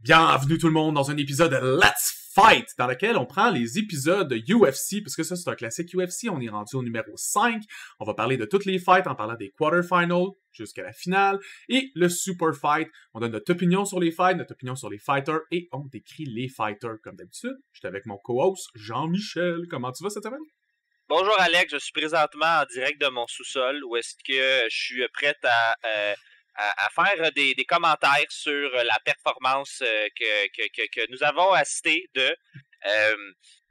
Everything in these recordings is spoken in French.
Bienvenue tout le monde dans un épisode de Let's Fight, dans lequel on prend les épisodes de UFC, parce que ça c'est un classique UFC, on est rendu au numéro 5, on va parler de toutes les fights en parlant des quarterfinals jusqu'à la finale, et le super fight, on donne notre opinion sur les fights, notre opinion sur les fighters, et on décrit les fighters comme d'habitude. J'étais avec mon co-host Jean-Michel, comment tu vas cette semaine? Bonjour Alex, je suis présentement en direct de mon sous-sol, où est-ce que je suis prête à faire des commentaires sur la performance que nous avons assisté de.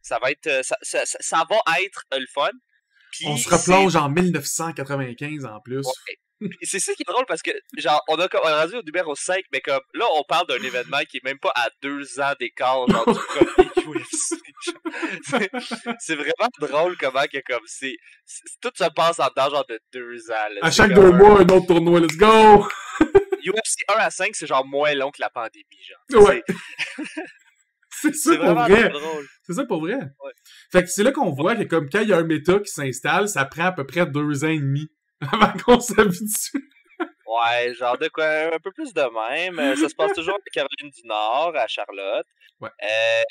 Ça va être le fun. Puis on se replonge en 1995 en plus. Ouais. C'est ça qui est drôle parce que genre on est rendu au numéro 5, mais comme là on parle d'un événement qui est même pas à 2 ans d'écart genre du premier UFC. C'est vraiment drôle comment que comme tout se passe en dedans genre de 2 ans. Là. À chaque 2 mois, un autre tournoi, let's go! UFC 1 à 5, c'est genre moins long que la pandémie, genre. Ouais. C'est ça pour vrai. Drôle. C'est ça pour vrai. Ouais. Fait que c'est là qu'on voit que comme quand il y a un méta qui s'installe, ça prend à peu près 2 ans et demi avant qu'on s'habitue. Ouais, genre de quoi, un peu plus de même. Ça se passe toujours à Caroline du Nord, à Charlotte. Ouais.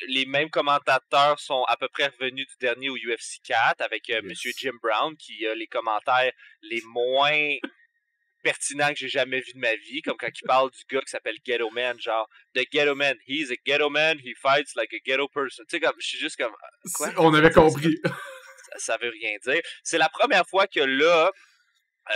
Les mêmes commentateurs sont à peu près revenus du dernier au UFC 4 avec Monsieur Jim Brown qui a les commentaires les moins pertinents que j'ai jamais vu de ma vie, comme quand il parle du gars qui s'appelle Ghetto Man, genre The Ghetto Man, he's a ghetto man, he fights like a ghetto person. Tu sais, comme je suis juste comme quoi? On avait compris. Ça veut rien dire. C'est la première fois que là,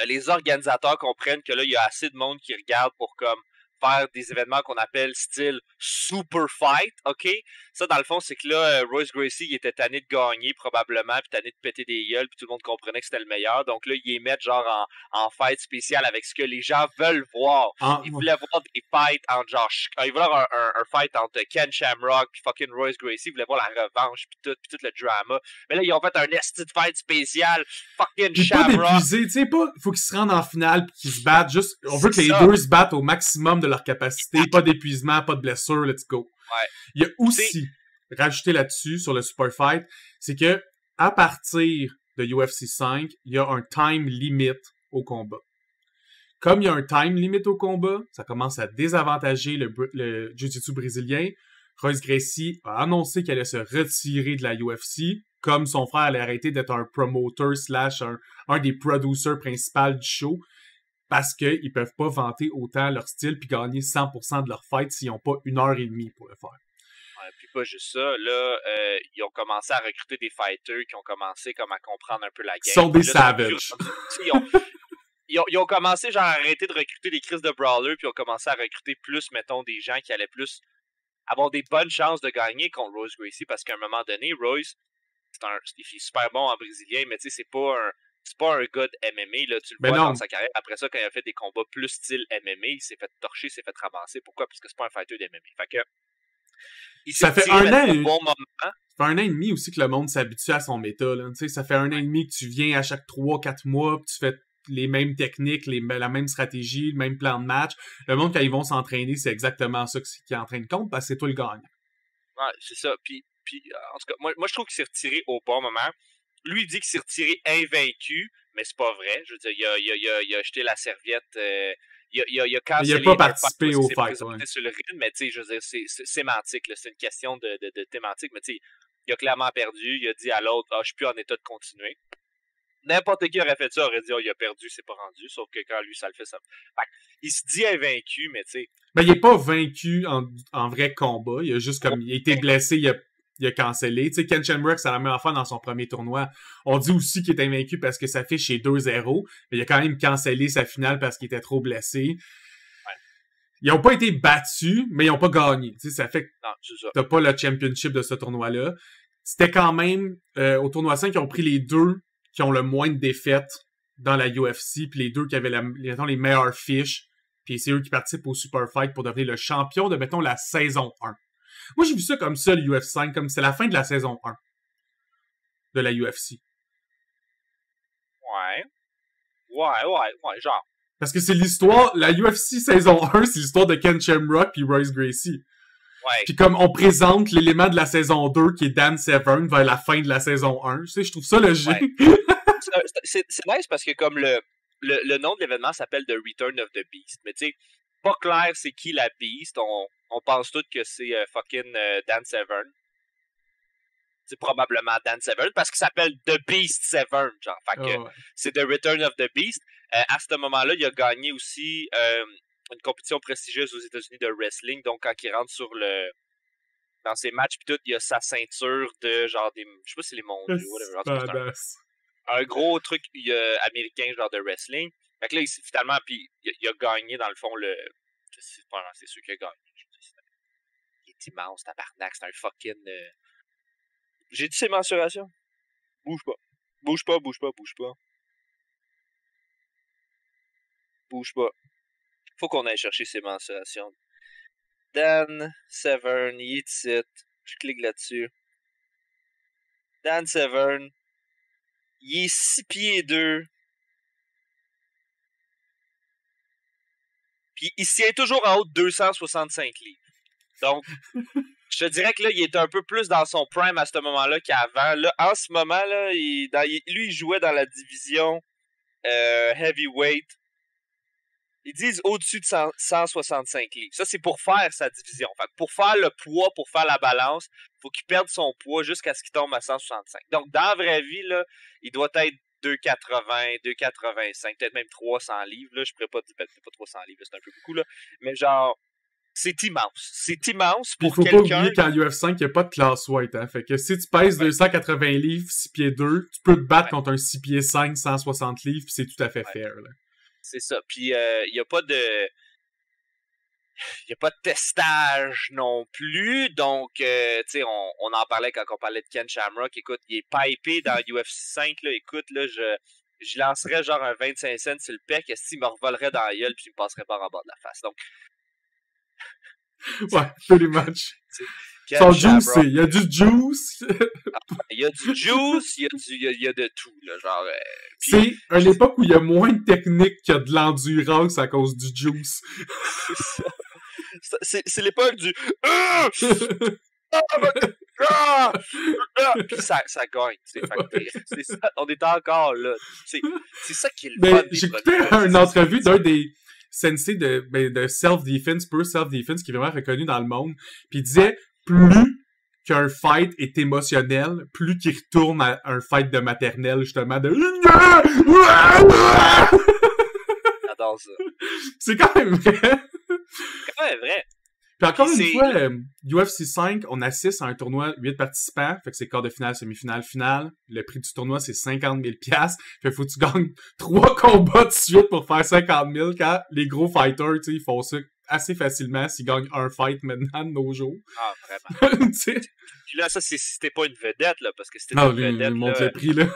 les organisateurs comprennent que là, il y a assez de monde qui regarde pour comme faire des événements qu'on appelle style super fight, ok? Ça, dans le fond, c'est que là, Royce Gracie, il était tanné de gagner probablement, puis tanné de péter des gueules, puis tout le monde comprenait que c'était le meilleur. Donc là, ils émettent genre en fight spécial avec ce que les gens veulent voir. Ils voulaient voir des fights entre genre... Ils voulaient avoir un fight entre Ken Shamrock puis fucking Royce Gracie. Ils voulaient voir la revanche puis tout le drama. Mais là, ils ont fait un esti de fight spécial. Fucking puis Shamrock. Pas d'épuiser, tu sais, pas... Faut qu'ils se rendent en finale puis qu'ils se battent. Juste, on veut que les deux se battent au maximum de leur capacité. Pas d'épuisement, pas de blessure, let's go. Ouais. Il y a aussi, rajouté là-dessus, sur le Super Fight, c'est que à partir de UFC 5, il y a un time limit au combat. Comme il y a un time limit au combat, ça commence à désavantager le jiu-jitsu brésilien. Royce Gracie a annoncé qu'elle allait se retirer de la UFC, comme son frère allait arrêter d'être un promoter / un des producers principaux du show, parce qu'ils peuvent pas vanter autant leur style puis gagner 100% de leur fight s'ils ont pas 1h30 pour le faire. Ouais, puis pas juste ça, là, ils ont commencé à recruter des fighters qui ont commencé comme à comprendre un peu la game. Ils sont des savages. Ils ont commencé genre à arrêter de recruter des crises de brawlers puis ils ont commencé à recruter plus, mettons, des gens qui allaient plus avoir des bonnes chances de gagner contre Royce Gracie parce qu'à un moment donné, Royce, il est super bon en brésilien, mais tu sais, c'est pas un gars de MMA, là, tu le vois dans sa carrière. Après ça, quand il a fait des combats plus style MMA, il s'est fait torcher, il s'est fait ramasser. Pourquoi? Parce que c'est pas un fighter de MMA. Fait que, ça fait un an, bon moment. Ça fait 1 an et demi aussi que le monde s'habitue à son méta, là. Tu sais, ça fait 1 an et demi que tu viens à chaque 3-4 mois, que tu fais les mêmes techniques, la même stratégie, le même plan de match. Le monde, quand ils vont s'entraîner, c'est exactement ça qui est en train de compte, parce que c'est toi le gagnant. Ouais, c'est ça. Puis en tout cas, moi je trouve qu'il s'est retiré au bon moment. Lui, il dit qu'il s'est retiré invaincu, mais c'est pas vrai. Je veux dire, il a jeté la serviette. Il a cancellé. Il a pas participé au fight. Ouais. Sur le rythme, mais tu sais, je veux dire, c'est sémantique. Là. C'est une question de thématique, mais tu sais, il a clairement perdu. Il a dit à l'autre, je suis plus en état de continuer. N'importe qui aurait fait ça, aurait dit, il a perdu, c'est pas rendu. Sauf que quand lui, ça le fait, ça. Fait, il se dit invaincu, mais tu sais. Ben, il est pas vaincu en vrai combat. Il a juste comme, il a été blessé, il a cancellé. Tu sais, Ken Shamrock, c'est la même affaire dans son premier tournoi. On dit aussi qu'il est invaincu parce que sa fiche est 2-0, mais il a quand même cancellé sa finale parce qu'il était trop blessé. Ouais. Ils ont pas été battus, mais ils ont pas gagné. Tu sais, ça fait que t'as pas le championship de ce tournoi-là. C'était quand même, au tournoi 5, ils ont pris les deux qui ont le moins de défaites dans la UFC, puis les deux qui avaient les meilleures fiches, puis c'est eux qui participent au Super Fight pour devenir le champion de, mettons, la saison 1. Moi, j'ai vu ça comme ça, le UFC 5, comme c'est la fin de la saison 1 de la UFC. Ouais, genre. Parce que c'est l'histoire, la UFC saison 1, c'est l'histoire de Ken Shamrock puis Royce Gracie. Ouais. Puis comme on présente l'élément de la saison 2 qui est Dan Severn vers la fin de la saison 1, tu sais, je trouve ça logique. Ouais. C'est nice parce que comme le nom de l'événement s'appelle The Return of the Beast, mais tu sais, pas clair c'est qui la Beast, on pense tous que c'est fucking Dan Severn. C'est probablement Dan Severn parce qu'il s'appelle The Beast Severn, genre. Fait que c'est The Return of the Beast. À ce moment-là, il a gagné aussi une compétition prestigieuse aux États-Unis de wrestling. Donc, quand il rentre dans ses matchs, pis tout, il a sa ceinture de genre des. Je sais pas si c'est les mondiaux, whatever. Un gros truc américain, genre de wrestling. Fait que là, finalement, puis il a gagné, dans le fond, c'est sûr qu'il a gagné. Il est immense, tabarnak, c'est un fucking. J'ai dit ses mensurations. Bouge pas. Bouge pas. Faut qu'on aille chercher ses mensurations. Dan Severn, il est ici. Je clique là-dessus. Dan Severn. Il est 6 pieds 2. Puis il se tient toujours en haut de 265 livres. Donc, je te dirais que là, il est un peu plus dans son prime à ce moment-là qu'avant. Là, en ce moment, là, il jouait dans la division heavyweight. Ils disent au-dessus de 165 livres. Ça, c'est pour faire sa division. Fait que pour faire le poids, pour faire la balance, il faut qu'il perde son poids jusqu'à ce qu'il tombe à 165. Donc, dans la vraie vie, là, il doit être 280, 285, peut-être même 300 livres. Là. Je pourrais pas dire pas 300 livres, c'est un peu beaucoup. Là. Mais genre, c'est immense. C'est immense pour quelqu'un... Il faut pas oublier qu'en UFC5, il n'y a pas de class weight. Hein? Fait que si tu pèses 280 livres, 6 pieds 2, tu peux te battre contre un 6 pieds 5, 160 livres, puis c'est tout à fait fair. Là. C'est ça. Puis, il n'y a pas de... Il n'y a pas de testage non plus. Donc, tu sais, on en parlait quand on parlait de Ken Shamrock. Écoute, il est pipé dans UFC 5. Là. Écoute, là, je lancerais genre un 25 cents sur le pec. Est-ce qu'il me revolerait dans la gueule puis il me passerait pas en bas de la face. Donc... ouais, tous les matchs. Son juice, il y a du juice. Il y a du juice, il y a de tout, là, genre... Puis... c'est une époque où il y a moins de technique que de l'endurance à cause du juice. C'est ça. C'est l'époque du... Puis ça gagne. C'est ça. On est encore là. C'est ça qui est le fun. J'écoutais une entrevue d'un des sensei de self-defense, pure self-defense, qui est vraiment reconnu dans le monde. Puis il disait, plus qu'un fight est émotionnel, plus qu'il retourne à un fight de maternelle, justement, de... J'adore ça. C'est quand même vrai. C'est quand même vrai. Puis encore une fois, UFC 5, on assiste à un tournoi 8 participants, fait que c'est quart de finale, semi-finale, finale. Le prix du tournoi, c'est 50 000 $. Fait que faut que tu gagnes 3 combats de suite pour faire 50 000, quand les gros fighters, tu sais, ils font ça assez facilement s'ils gagnent un fight maintenant de nos jours. Ah, vraiment. Puis là, ça, c'était pas une vedette, là, parce que c'était une vedette. Monte le prix, là.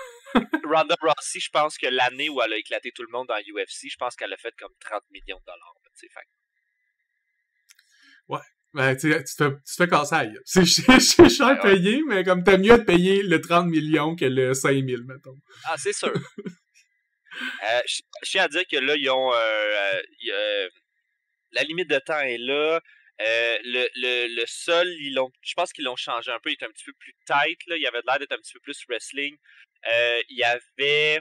Ronda Rousey, je pense que l'année où elle a éclaté tout le monde dans UFC, je pense qu'elle a fait comme 30 millions de dollars, tu sais, fait. Ouais. Ben, tu te fais casser à gueule. C'est cher payé, mais comme t'as mieux de payer le 30 millions que le 5 000, mettons. Ah, c'est sûr. Je tiens à dire que là, ils ont... la limite de temps est là. Le sol, je pense qu'ils l'ont changé un peu. Il est un petit peu plus tight, là. Il avait l'air d'être un petit peu plus wrestling. Il y avait...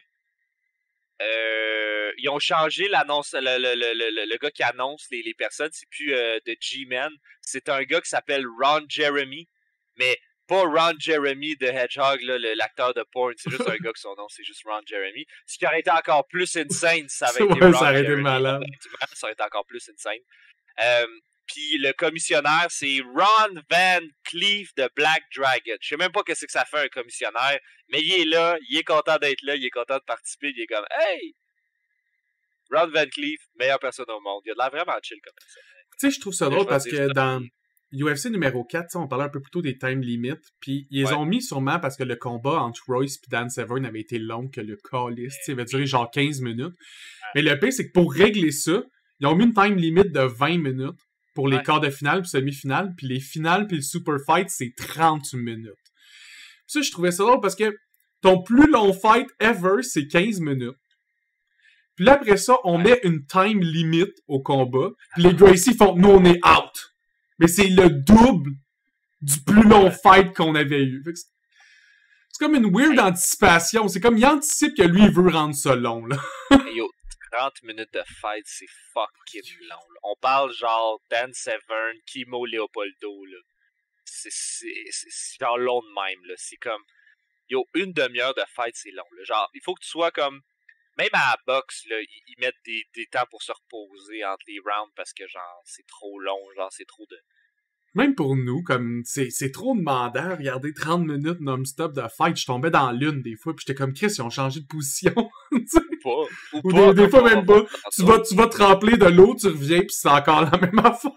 ils ont changé l'annonce, le gars qui annonce les personnes, c'est plus de G-Man, c'est un gars qui s'appelle Ron Jeremy, mais pas Ron Jeremy de Hedgehog, là, l'acteur de porn, c'est juste un gars que son nom c'est juste Ron Jeremy, ce qui aurait été encore plus insane si ça avait été Ron ça aurait Jeremy, été malade. ça aurait été encore plus insane. Puis le commissionnaire, c'est Ron Van Cleef de Black Dragon. Je sais même pas qu'est-ce que ça fait un commissionnaire, mais il est là, il est content d'être là, il est content de participer, il est comme « Hey! » Ron Van Cleef, meilleure personne au monde. Il a de l'air vraiment chill comme ça. Tu sais, je trouve ça drôle parce que dans UFC numéro 4, on parlait un peu plus tôt des time limits, puis ils les ont mis sûrement parce que le combat entre Royce et Dan Severn avait été long que le calice, il avait duré genre 15 minutes. Mais le pire, c'est que pour régler ça, ils ont mis une time limit de 20 minutes pour les quarts de finale puis semi-finale, puis les finales puis le super fight, c'est 30 minutes. Puis ça, je trouvais ça drôle parce que ton plus long fight ever, c'est 15 minutes. Puis là, après ça, on met une time limit au combat, puis les Gracie font « Nous, on est out! » Mais c'est le double du plus long fight qu'on avait eu. C'est comme une weird anticipation. C'est comme, il anticipe que lui, il veut rendre ça long, là. Yo, 30 minutes de fight, c'est fucking long. Là. On parle genre Dan Severn, Kimo Leopoldo. Là. C'est genre long de même. Là. C'est comme. Yo, une demi-heure de fight, c'est long. Là. Genre, il faut que tu sois comme. Même à la boxe, là, ils mettent des temps pour se reposer entre les rounds parce que genre c'est trop long, genre c'est trop de. Même pour nous, comme c'est trop demandant, regarder 30 minutes non-stop de fight, je tombais dans l'une des fois, puis j'étais comme Chris, ils ont changé de position. Ou des fois même pas. Tu vas te remplir de l'eau, tu reviens, puis c'est encore la même affaire.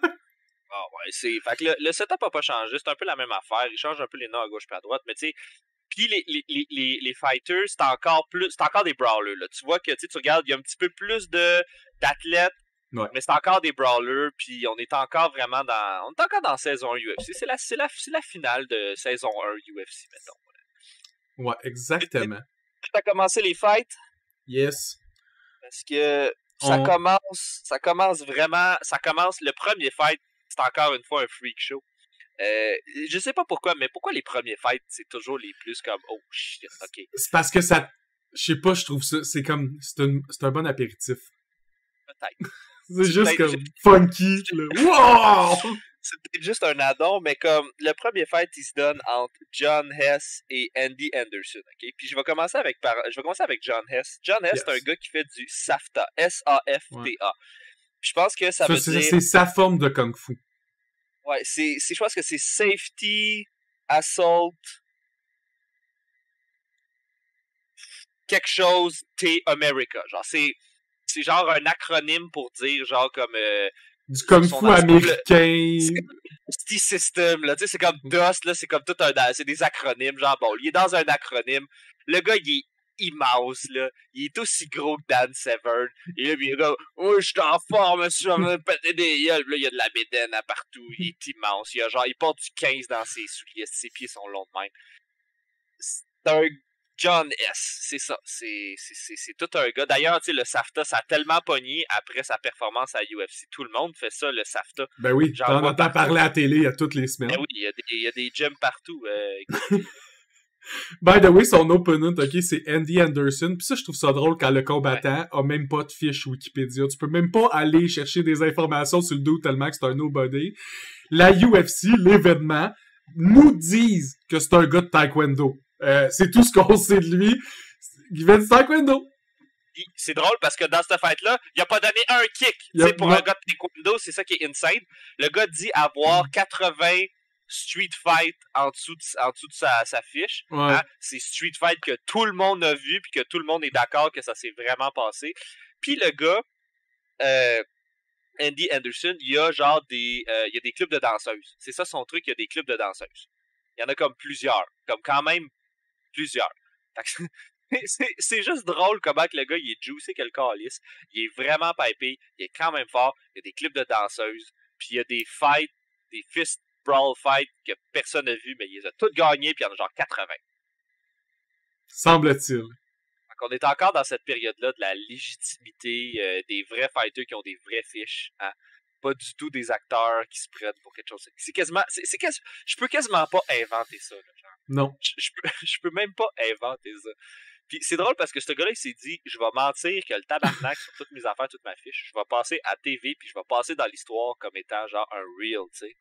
Ah ouais, c'est. Fait que le setup a pas changé, c'est un peu la même affaire. Ils changent un peu les noms à gauche et à droite, mais tu sais. Puis les fighters, c'est encore des brawlers. Là. Tu vois que tu regardes, il y a un petit peu plus d'athlètes, ouais. Mais c'est encore des brawlers. Puis on est encore vraiment dans saison 1 UFC. C'est la finale de saison 1 UFC, mettons. Ouais, exactement. T'as commencé les fights? Yes. Parce que ça commence vraiment. Le premier fight, c'est encore une fois un freak show. Je sais pas pourquoi, mais pourquoi les premiers fights, c'est toujours les plus comme oh shit, ok. C'est parce que ça. Je sais pas, je trouve ça. C'est comme. C'est un bon apéritif. Peut-être. C'est juste comme funky. Wow! C'est peut-être juste un addon, mais comme le premier fight, il se donne entre John Hess et Andy Anderson, ok? Puis je vais commencer avec John Hess. John Hess, c'est un gars qui fait du SAFTA. S-A-F-T-A. Ouais. Je pense que ça veut dire. C'est sa forme de Kung Fu. Ouais, je pense que c'est Safety, Assault, quelque chose, T-America. Genre, c'est genre un acronyme pour dire, genre, comme... du Kung Fu américain. City System, là, tu sais, c'est comme DOS, là, c'est comme tout c'est des acronymes, genre, bon, il est dans un acronyme. Le gars, il est immense, là. Il est aussi gros que Dan Severn. Et là, il est comme, oh, je suis en forme, je vais me péter des gueules. Là, il y a de la bédaine à partout. Il est immense. Il porte du 15 dans ses souliers. Ses pieds sont longs de même. C'est un John S. C'est ça. C'est tout un gars. D'ailleurs, tu sais, le SAFTA, ça a tellement pogné après sa performance à UFC. Tout le monde fait ça, le SAFTA. Ben oui, on entend parler à la télé à toutes les semaines. Ben oui, il y a des gyms partout. By the way, son opponent, ok, c'est Andy Anderson. Puis ça, je trouve ça drôle quand le combattant a même pas de fiche Wikipédia. Tu peux même pas aller chercher des informations sur le dos tellement que c'est un nobody. La UFC, l'événement, nous disent que c'est un gars de taekwondo. C'est tout ce qu'on sait de lui. Il fait du taekwondo. C'est drôle parce que dans cette fête-là, il a pas donné un kick. Pour un gars de taekwondo, c'est ça qui est insane. Le gars dit avoir 80 street fight en dessous de sa fiche. Ouais. Hein? C'est street fight que tout le monde a vu puis que tout le monde est d'accord que ça s'est vraiment passé. Puis le gars, Andy Anderson, il y a genre il y a des clubs de danseuses. C'est ça son truc, il y a des clubs de danseuses. Il y en a comme plusieurs. Comme quand même plusieurs. C'est juste drôle comment que le gars il est juicé que le calice. Il est vraiment pipé. Il est quand même fort. Il y a des clubs de danseuses. Puis il y a des fights, des fist brawl fights que personne n'a vu, mais il les a toutes gagnés. Puis il y en a genre 80. Semble-t-il. Donc on est encore dans cette période-là de la légitimité des vrais fighters qui ont des vraies fiches. Hein? Pas du tout des acteurs qui se prennent pour quelque chose. Je peux quasiment pas inventer ça. Là, genre. Non. Je peux même pas inventer ça. Puis c'est drôle parce que ce gars-là, il s'est dit, je vais mentir que le tabarnak sur toutes mes affaires, toutes ma fiche, je vais passer à TV, puis je vais passer dans l'histoire comme étant genre un real, tu sais.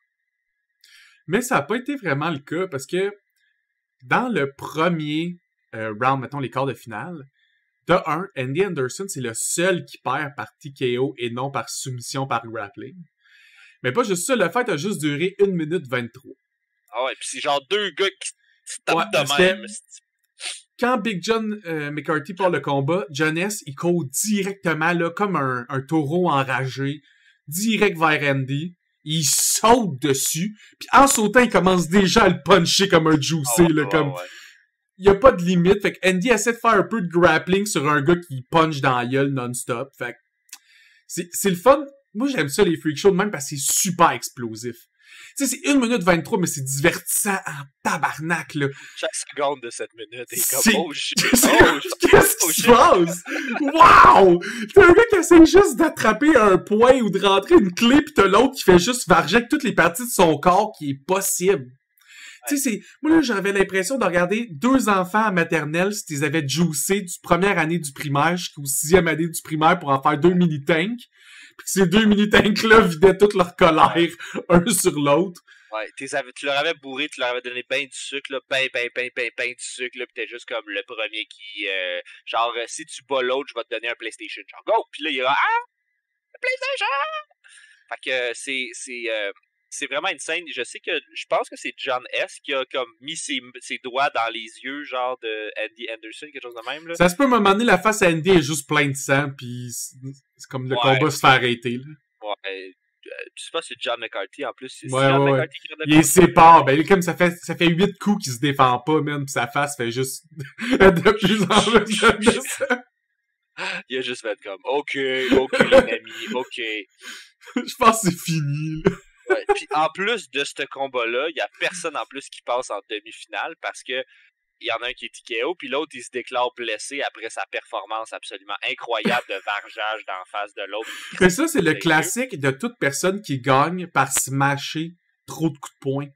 Mais ça n'a pas été vraiment le cas, parce que dans le premier round, mettons les quarts de finale, de 1, Andy Anderson, c'est le seul qui perd par TKO et non par soumission par grappling. Mais pas juste ça, le fight a juste duré 1 minute 23. Ah ouais, pis c'est genre 2 gars qui se tapent de même. Quand Big John McCarthy part le combat, John S, il court directement, là, comme un taureau enragé, direct vers Andy. Il saute dessus, puis en sautant, il commence déjà à le puncher comme un juicy, là, comme... Ouais. Il y a pas de limite, fait que Andy essaie de faire un peu de grappling sur un gars qui punch dans la gueule non-stop, fait que... C'est le fun. Moi, j'aime ça, les freak shows, même parce que c'est super explosif. Tu sais, c'est 1 minute 23, mais c'est divertissant en tabarnak, là. Chaque seconde de cette minute est comme, oh shit, qu'est-ce qui se passe? Wow! T'as un gars qui essaie juste d'attraper un point ou de rentrer une clé, pis t'as l'autre qui fait juste varger avec toutes les parties de son corps qui est possible. Tu sais, moi, là, j'avais l'impression de regarder 2 enfants à maternelle si ils avaient juicé du première année du primaire jusqu'au 6e année du primaire pour en faire 2 mini-tanks. Puis que ces 2 mini-tanks-là vidaient toute leur colère un sur l'autre. Ouais, tu leur avais bourré, tu leur avais donné ben du sucre, là, ben du sucre, là, pis t'es juste comme le premier qui, si tu bats l'autre, je vais te donner un PlayStation, genre, go! Pis là, il y aura, le PlayStation! Fait que c'est vraiment une scène, je pense que c'est John S. qui a comme mis ses doigts dans les yeux, genre, de Andy Anderson, quelque chose de même, là. Ça se peut, à un moment donné, la face à Andy est juste pleine de sang, pis c'est comme le combat se fait arrêter, là. Ouais, je sais pas si c'est John McCarthy, en plus. C'est John McCarthy qui il sépare. Ben, comme ça fait 8 coups qu'il se défend pas, même, pis sa face fait juste de plus en plus de sang. Il a juste fait comme, OK, les amis, OK. Je pense que c'est fini, là. Ouais, puis en plus de ce combat-là, il y a personne en plus qui passe en demi-finale parce que il y en a un qui est TKO, puis l'autre, il se déclare blessé après sa performance absolument incroyable de vargeage d'en face de l'autre. Mais ça, c'est le classique de toute personne qui gagne par smasher trop de coups de poing.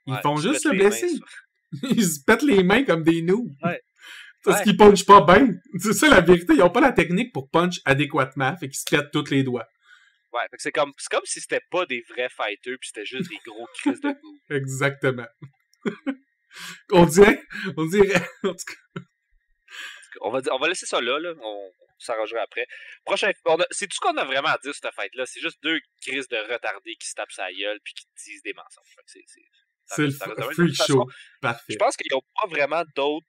Ils font juste se blesser. Ils se pètent les mains comme des noobs. Ouais. Parce qu'ils punchent pas bien. C'est ça la vérité. Ils ont pas la technique pour punch adéquatement, fait qu'ils se pètent tous les doigts. Ouais, fait que c'est comme si c'était pas des vrais fighters, puis c'était juste des gros crises de goût. Exactement. On dirait, en tout cas. On va laisser ça là, on s'arrangera après. Prochain, c'est tout ce qu'on a vraiment à dire sur cette fête-là. C'est juste 2 crises de retardés qui se tapent sa gueule puis qui disent des mensonges. C'est le freak show. Parfait. Je pense qu'ils n'ont pas vraiment d'autres.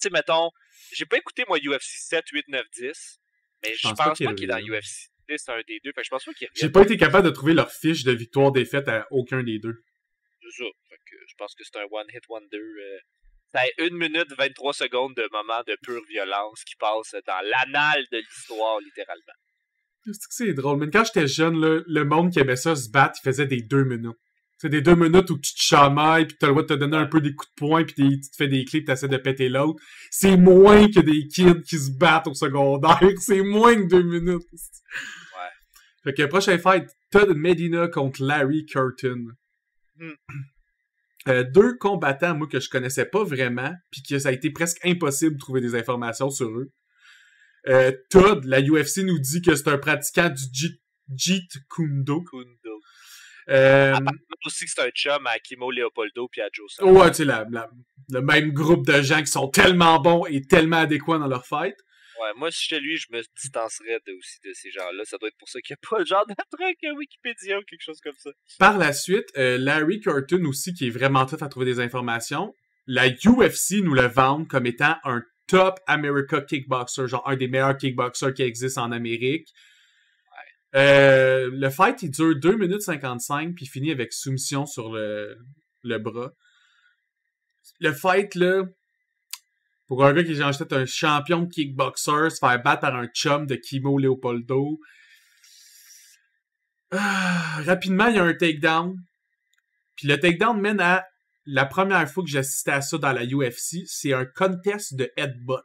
Tu sais, mettons, j'ai pas écouté moi UFC 7, 8, 9, 10, mais je pense pas qu'il est dans UFC 10, c'est un des deux. Fait que je pense pas qu'il J'ai pas été capable de trouver leur fiche de victoire-défaite à aucun des deux. C'est ça. Fait que je pense que c'est un one-hit wonder. Ça a 1 minute 23 secondes de moment de pure violence qui passe dans l'annale de l'histoire, littéralement. C'est drôle. Mais quand j'étais jeune, là, le monde qui aimait ça se battre, il faisait des 2 minutes. C'est des 2 minutes où tu te chamailles, pis t'as le droit de te donner un peu des coups de poing, pis tu te fais des clips, t'essaies de péter l'autre. C'est moins que des kids qui se battent au secondaire. C'est moins que 2 minutes. Ouais. Fait que prochain fight, Todd Medina contre Larry Curtin. 2 combattants, moi, que je connaissais pas vraiment, puis que ça a été presque impossible de trouver des informations sur eux. Todd, la UFC nous dit que c'est un pratiquant du Jeet Kune-Do. Apparemment aussi que c'est un chum à Kimo Leopoldo puis à Joe Solo. Ouais, tu sais, le même groupe de gens qui sont tellement bons et tellement adéquats dans leur fight. Ouais, moi, si j'étais lui, je me distancerais aussi de ces gens-là. Ça doit être pour ça qu'il n'y a pas le genre de truc à Wikipédia ou quelque chose comme ça. Par la suite, Larry Curtin aussi, qui est vraiment tough à trouver des informations, la UFC nous le vend comme étant un top America kickboxer, genre un des meilleurs kickboxers qui existent en Amérique. Le fight, il dure 2 minutes 55, puis finit avec soumission sur le bras. Le fight, là, pour un gars qui est genre un champion de kickboxer, se faire battre par un chum de Kimo Leopoldo. Rapidement, il y a un takedown. Puis le takedown mène à la première fois que j'assistais à ça dans la UFC, c'est un contest de headbutt.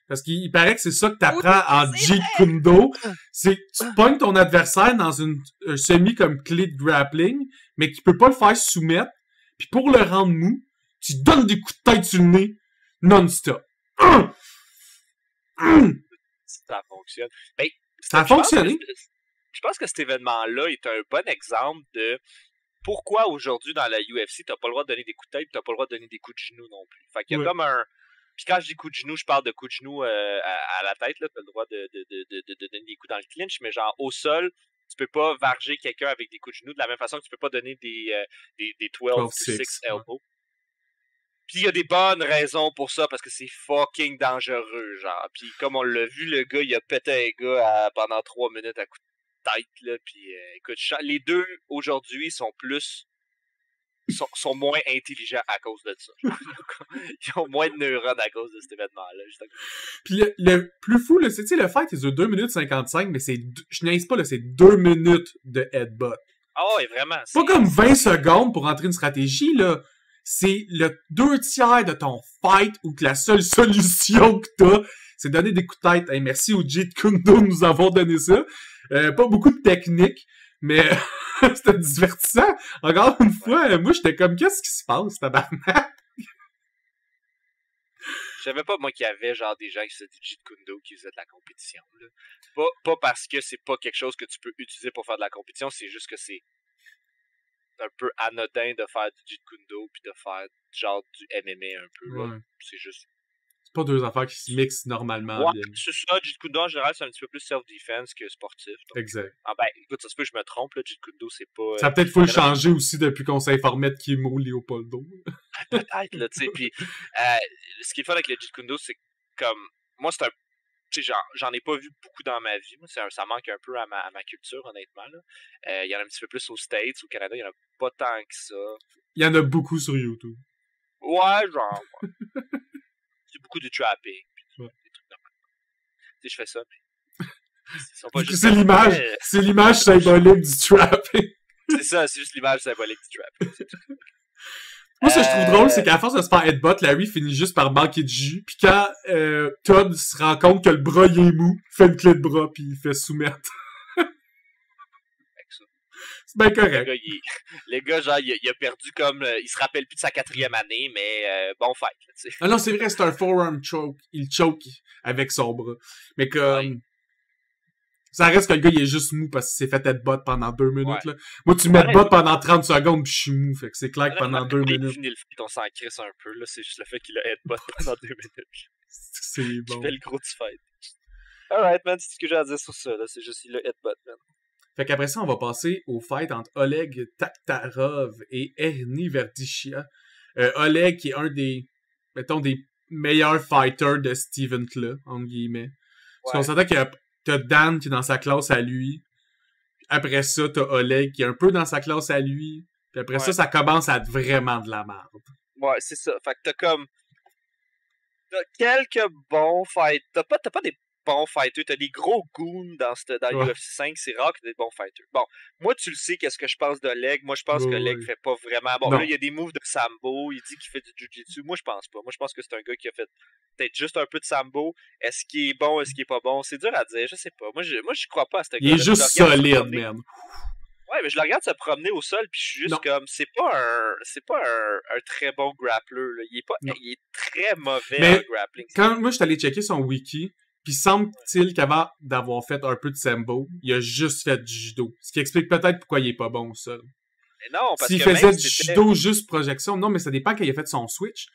Parce qu'il paraît que c'est ça que t'apprends en Jeet Kune-Do. C'est tu pognes ton adversaire dans un semi comme clé de grappling, mais qui peut pas le faire soumettre. Puis pour le rendre mou, tu donnes des coups de tête sur le nez non-stop. Ça fonctionne. Ben, ça a fonctionné. Je pense que cet événement-là est un bon exemple de pourquoi aujourd'hui dans la UFC, t'as pas le droit de donner des coups de tête, t'as pas le droit de donner des coups de genoux non plus. Fait qu'il y a comme un... Puis quand je dis coups de genoux, je parle de coups de genoux à la tête, là. T'as le droit de donner des coups dans le clinch, mais genre au sol, tu peux pas varger quelqu'un avec des coups de genoux de la même façon que tu peux pas donner des 12-6 elbows. Puis il y a des bonnes raisons pour ça, parce que c'est fucking dangereux, genre. Puis comme on l'a vu, le gars, il a pété un gars pendant 3 minutes à coups de tête, là. Puis écoute, les deux, aujourd'hui, sont moins intelligents à cause de ça. Ils ont moins de neurones à cause de cet événement-là. Puis le plus fou, là, c'est, tu sais, le fight, il dure 2 minutes 55, mais je niaise pas, là, c'est 2 minutes de headbutt. Ah ouais, vraiment. Pas comme 20 secondes pour entrer une stratégie, là. C'est le 2/3 de ton fight où que la seule solution que t'as, c'est donner des coups de tête. Hey, merci au Jeet Kune-Do de nous avoir donné ça. Pas beaucoup de technique. Mais c'était divertissant. Encore une fois, moi, j'étais comme, qu'est-ce qui se passe, tabarnak? Je savais pas, moi, qu'il y avait genre des gens qui faisaient du Jeet Kune Do qui faisaient de la compétition. Là. Pas parce que c'est pas quelque chose que tu peux utiliser pour faire de la compétition, c'est juste que c'est un peu anodin de faire du Jeet Kune Do puis de faire genre du MMA un peu. Là. C'est juste. C'est pas deux affaires qui se mixent normalement. Ouais, c'est ça. Jeet Kune Do en général, c'est un petit peu plus self-defense que sportif. Donc. Exact. Ah ben, écoute, ça se peut que je me trompe, là. Jeet Kune Do, c'est pas. Ça a peut-être faut le changer aussi depuis qu'on s'est informé de Kimo Leopoldo. Peut-être, là, tu sais. Puis, ce qui est fun avec le Jeet Kune Do, c'est comme. Moi, c'est un. Tu sais, j'en ai pas vu beaucoup dans ma vie. Moi, ça manque un peu à ma culture, honnêtement. Il y en a un petit peu plus aux States, au Canada, il y en a pas tant que ça. Il y en a beaucoup sur YouTube. Ouais, genre. Ouais. C'est beaucoup du trapping. Des trucs normaux. Tu sais, je fais ça, mais. C'est l'image. C'est l'image symbolique du trapping. C'est ça, c'est juste l'image symbolique du trapping. Moi, ce que je trouve drôle, c'est qu'à force de se faire headbutt, Larry finit juste par manquer de jus. Puis quand Todd se rend compte que le bras il est mou, il fait une clé de bras puis il fait soumettre. C'est bien correct. Le gars, genre, il a perdu comme... il se rappelle plus de sa 4e année, mais bon fight. Tu sais. Ah non, c'est vrai, c'est un forearm choke. Il choke avec son bras. Mais comme... Ouais. Ça reste que le gars, il est juste mou parce qu'il s'est fait headbutt pendant 2 minutes. Là. Moi, tu m'headbutt pendant 30 secondes pis je suis mou. Fait que c'est clair que pendant 2 minutes... Il finit le fight, on s'en crisse un peu. Là. C'est juste le fait qu'il a headbutt pendant 2 minutes. C'est bon. Tu fais le gros du fight. Alright, man, c'est ce que j'ai à dire sur ça. Là. C'est juste qu'il a headbutt, man. Fait qu'après ça, on va passer au fight entre Oleg Taktarov et Ernie Verdishia. Oleg qui est un des, mettons, des meilleurs fighters de Steven Claw, entre guillemets. Parce qu'on s'entend qu'il y a t'as Dan qui est dans sa classe à lui. Après ça, t'as Oleg qui est un peu dans sa classe à lui. Puis après ça commence à être vraiment de la merde. Ouais, c'est ça. Fait que t'as comme... T'as quelques bons fighters. T'as pas des bons fighters. T'as des gros goons dans UFC 5. C'est rare que t'aies des bons fighters. Bon, moi, tu le sais qu'est-ce que je pense d'Oleg. Moi, je pense que Oleg fait pas vraiment... Bon, là, il y a des moves de Sambo. Il dit qu'il fait du Jiu-Jitsu. Moi, je pense pas. Moi, je pense que c'est un gars qui a fait peut-être juste un peu de Sambo. Est-ce qu'il est bon? Est-ce qu'il est pas bon? C'est dur à dire. Je sais pas. Moi, je crois pas à ce gars. Il est juste solide, man. Ouais, mais je le regarde se promener au sol, puis je suis juste comme, c'est pas un très bon grappler, là. Il est très mauvais en grappling. Quand moi, je suis allé checker son wiki, puis semble-t-il qu'avant d'avoir fait un peu de sambo, il a juste fait du judo. Ce qui explique peut-être pourquoi il est pas bon au sol. Mais non, parce s'il que faisait du judo juste projection, non, mais ça dépend quand il a fait son switch.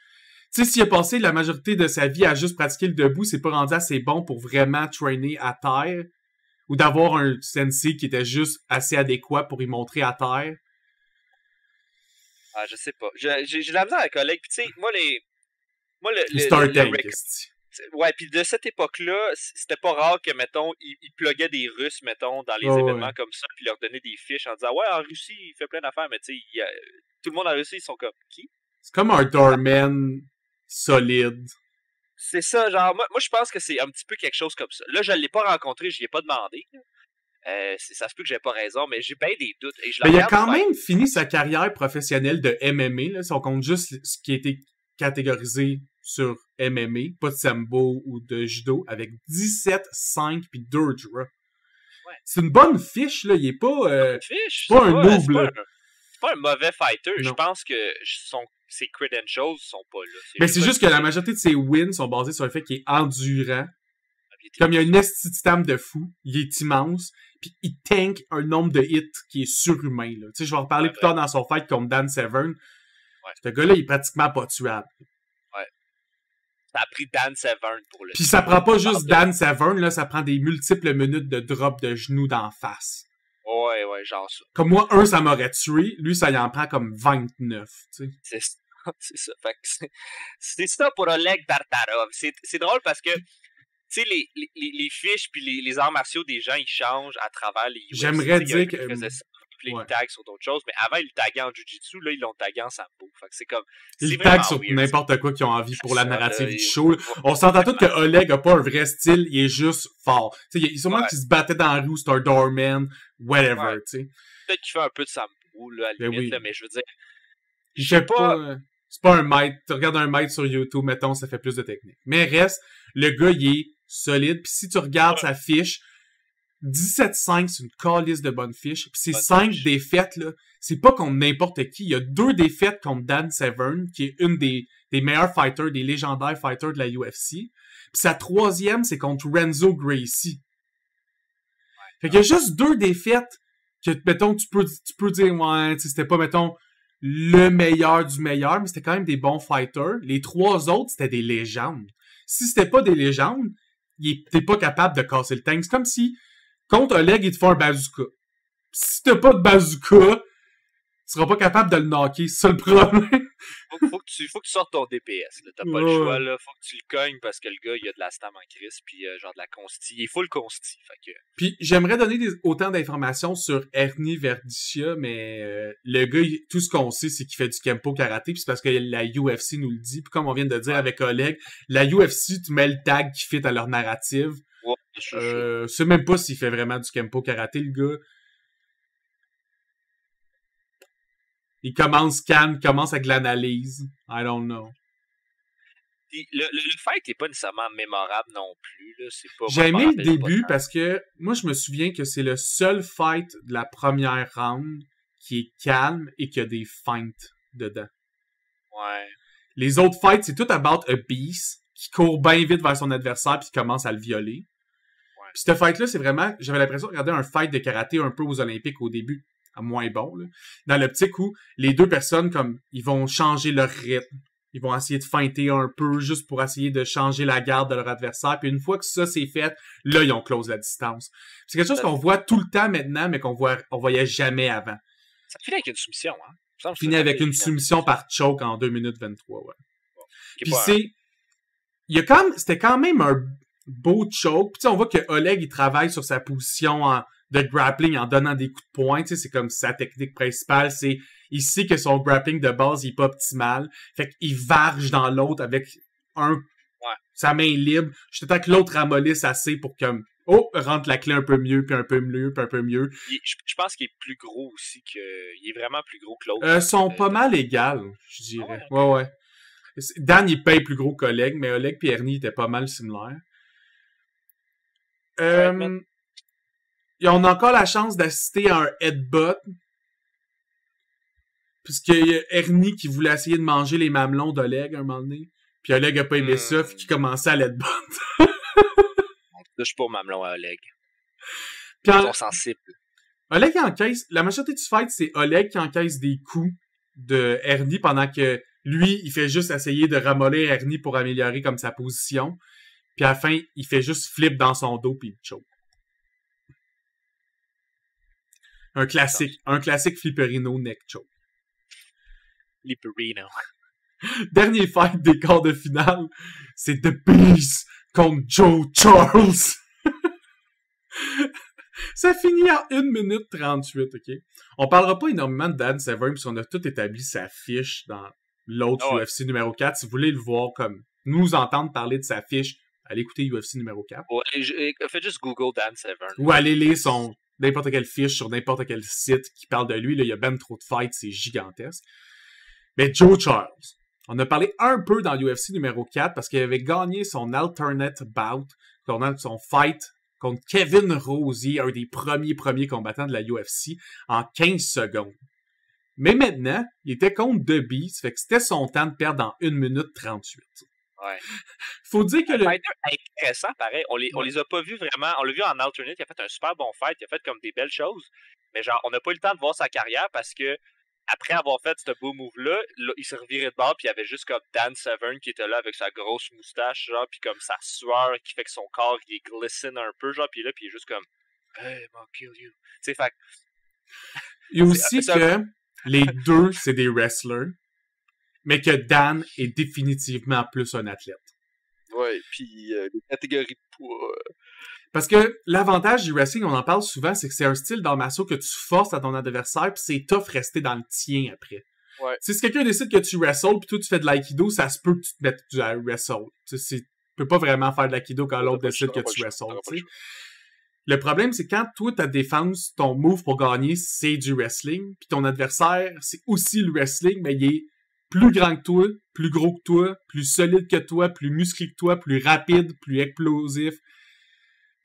Tu sais, s'il a passé la majorité de sa vie à juste pratiquer le debout, c'est pas rendu assez bon pour vraiment trainer à terre. Ou d'avoir un sensei qui était juste assez adéquat pour y montrer à terre. Ah, je sais pas. J'ai la misère avec Oleg. Puis tu sais, moi, ouais, puis de cette époque-là, c'était pas rare que, mettons, ils pluguaient des Russes, mettons, dans les événements comme ça, puis leur donnaient des fiches en disant « Ouais, en Russie, il fait plein d'affaires, mais tu sais, tout le monde en Russie, ils sont comme « Qui? » C'est comme un doorman solide. C'est ça, genre, moi je pense que c'est un petit peu quelque chose comme ça. Là, je l'ai pas rencontré, je lui ai pas demandé. Ça se peut que j'ai pas raison, mais j'ai bien des doutes. Et il a quand même fini sa carrière professionnelle de MMA, là, si on compte juste ce qui a été catégorisé sur MMA, pas de sambo ou de judo, avec 17, 5 puis 2 draws. Ouais. C'est une bonne fiche, là, il est pas... fiche, pas un noob, là. C'est pas un mauvais fighter, non. Je pense que ses credentials sont pas là. Mais c'est juste que la majorité de ses wins sont basés sur le fait qu'il est endurant. Comme il y a une estistam de fou, il est immense, puis il tank un nombre de hits qui est surhumain. Tu sais, je vais en reparler plus tard dans son fight contre Dan Severn. Ouais. Ce gars-là, il est pratiquement pas tuable. Ouais. Ça a pris Dan Severn pour le... Puis ça prend pas juste Dan Severn, là, ça prend des multiples minutes de drop de genoux d'en face. Ouais, genre ça. Comme moi, ça m'aurait tué. Lui, ça y en prend comme 29, tu sais. C'est ça. Fait que c'est ça pour Oleg Taktarov. C'est drôle parce que, tu sais, les fiches puis les arts martiaux des gens, ils changent à travers les... J'aimerais dire que... Puis ils taguent sur d'autres choses, mais avant, ils le taguaient en Jiu-Jitsu, là, ils l'ont tagué en Sambo. Fait que c'est comme... Ils taguent sur n'importe quoi qu'ils ont envie pour la narrative du show. Là. On s'entend tous que Oleg a pas un vrai style, il est juste fort. Tu sais, il y a sûrement qu'il se battait dans la rue, c'est un doorman, whatever, tu sais. Peut-être qu'il fait un peu de Sambo, là, à la limite, là, mais je veux dire... Il fait pas... C'est pas un maître. Tu regardes un maître sur YouTube, mettons, ça fait plus de technique. Mais reste, le gars, il est solide. Puis si tu regardes sa fiche, 17-5, c'est une calice de bonnes fiches. Puis ces Bonne 5 fiche. défaites, là, c'est pas contre n'importe qui. Il y a 2 défaites contre Dan Severn, qui est une des meilleurs fighters, des légendaires fighters de la UFC. Puis sa 3e, c'est contre Renzo Gracie. Fait qu'il y a juste 2 défaites que, mettons, tu peux dire, ouais, c'était pas, mettons, le meilleur du meilleur, mais c'était quand même des bons fighters. Les 3 autres, c'était des légendes. Si c'était pas des légendes, t'es pas capable de casser le tank. C'est comme si, contre Oleg, il te fait un bazooka. Si t'as pas de bazooka, tu seras pas capable de le knocker. C'est ça le problème. Faut que tu sortes ton DPS, là. T'as pas le choix, là. Faut que tu le cognes parce que le gars, il a de la stam en crise, puis genre de la consti. Il est full consti, fait que... Puis j'aimerais donner autant d'informations sur Ernie Verdicia, mais le gars, tout ce qu'on sait, c'est qu'il fait du Kempo Karaté, puis c'est parce que la UFC nous le dit. Puis comme on vient de dire avec Oleg, la UFC, tu mets le tag qui fit à leur narrative. Ouais, Je sais même pas s'il fait vraiment du Kempo Karaté, le gars. Il commence avec l'analyse. I don't know. Puis le fight est pas nécessairement mémorable non plus, là. C'est pas... J'ai aimé le début parce que moi, je me souviens que c'est le seul fight de la première round qui est calme et qui a des feintes dedans. Ouais. Les autres fights, c'est tout about a beast qui court bien vite vers son adversaire puis qui commence à le violer. Ouais. Puis ce fight-là, c'est vraiment... J'avais l'impression de regarder un fight de karaté un peu aux Olympiques au début. Moins bon, là. Dans l'optique où les 2 personnes, comme, ils vont changer leur rythme. Ils vont essayer de feinter un peu juste pour essayer de changer la garde de leur adversaire. Puis une fois que ça c'est fait, là, ils ont close la distance. C'est quelque chose qu'on voit tout le temps maintenant, mais qu'on voyait jamais avant. Ça finit avec une soumission, hein? Ça finit avec une soumission par choke en 2 minutes 23, ouais. Bon. Puis c'était quand même un beau choke. Puis on voit que Oleg, il travaille sur sa position de grappling en donnant des coups de poing. Tu sais, c'est comme sa technique principale. C'est, il sait que son grappling de base, il est pas optimal. Fait qu'il varge dans l'autre avec sa main libre. Juste temps que l'autre ramollisse assez pour que, rentre la clé un peu mieux, puis un peu mieux, puis un peu mieux. Je pense qu'il est plus gros aussi il est vraiment plus gros que l'autre. Ils sont pas mal égales, je dirais. Ouais. Dan, il paye plus gros qu'Oleg, mais Oleg et Ernie étaient pas mal similaires. On a encore la chance d'assister à un headbutt. Puisqu'il y a Ernie qui voulait essayer de manger les mamelons d'Oleg à un moment donné. Puis Oleg a pas aimé ça, puis qui commençait à l'headbutt. Je suis pour mamelon à Oleg. Ils sont sensibles. Oleg encaisse... La majorité du fight, c'est Oleg qui encaisse des coups de Ernie pendant que lui, il fait juste essayer de ramollir Ernie pour améliorer comme sa position. Puis à la fin, il fait juste flip dans son dos puis il choke. Un classique flipperino neck choke. Flipperino. Dernier fight des quarts de finale, c'est The Beast contre Joe Charles. Ça finit en 1 minute 38, ok? On parlera pas énormément de Dan Severn parce qu'on a tout établi sa fiche dans l'autre UFC numéro 4. Si vous voulez le voir comme nous entendre parler de sa fiche, allez écouter UFC numéro 4. Ouais, faites juste Google Dan Severn. Ou allez lire n'importe quelle fiche sur n'importe quel site qui parle de lui. Là, il y a ben trop de fights, c'est gigantesque. Mais Joe Charles, on a parlé un peu dans UFC numéro 4 parce qu'il avait gagné son alternate bout, son fight contre Kevin Rosier, un des premiers combattants de la UFC, en 15 secondes. Mais maintenant, il était contre The Beast, fait que c'était son temps de perdre en 1 minute 38. Ouais. Faut dire que le fighter intéressant, pareil. On les a pas vus vraiment. On l'a vu en alternate. Il a fait un super bon fight. Il a fait comme des belles choses. Mais genre, on n'a pas eu le temps de voir sa carrière parce que après avoir fait ce beau move-là, il s'est reviré de bord puis il y avait juste comme Dan Severn qui était là avec sa grosse moustache, genre, puis comme sa sueur qui fait que son corps, il glissine un peu, genre, puis là, puis il est juste comme « Hey, I'll kill you ». Tu sais, fait il y a aussi que les deux, c'est des wrestlers, mais que Dan est définitivement plus un athlète. Ouais, puis les catégories de poids... Parce que l'avantage du wrestling, on en parle souvent, c'est que c'est un style d'art martiaux que tu forces à ton adversaire, puis c'est tough rester dans le tien après. Ouais. Si quelqu'un décide que tu wrestles, puis toi tu fais de l'aïkido, ça se peut que tu te mettes du wrestle. Tu peux pas vraiment faire de l'aïkido quand l'autre décide que tu wrestles. Le problème, c'est quand toi, ta défense, ton move pour gagner, c'est du wrestling, puis ton adversaire, c'est aussi le wrestling, mais il est plus grand que toi, plus gros que toi, plus solide que toi, plus musclé que toi, plus rapide, plus explosif.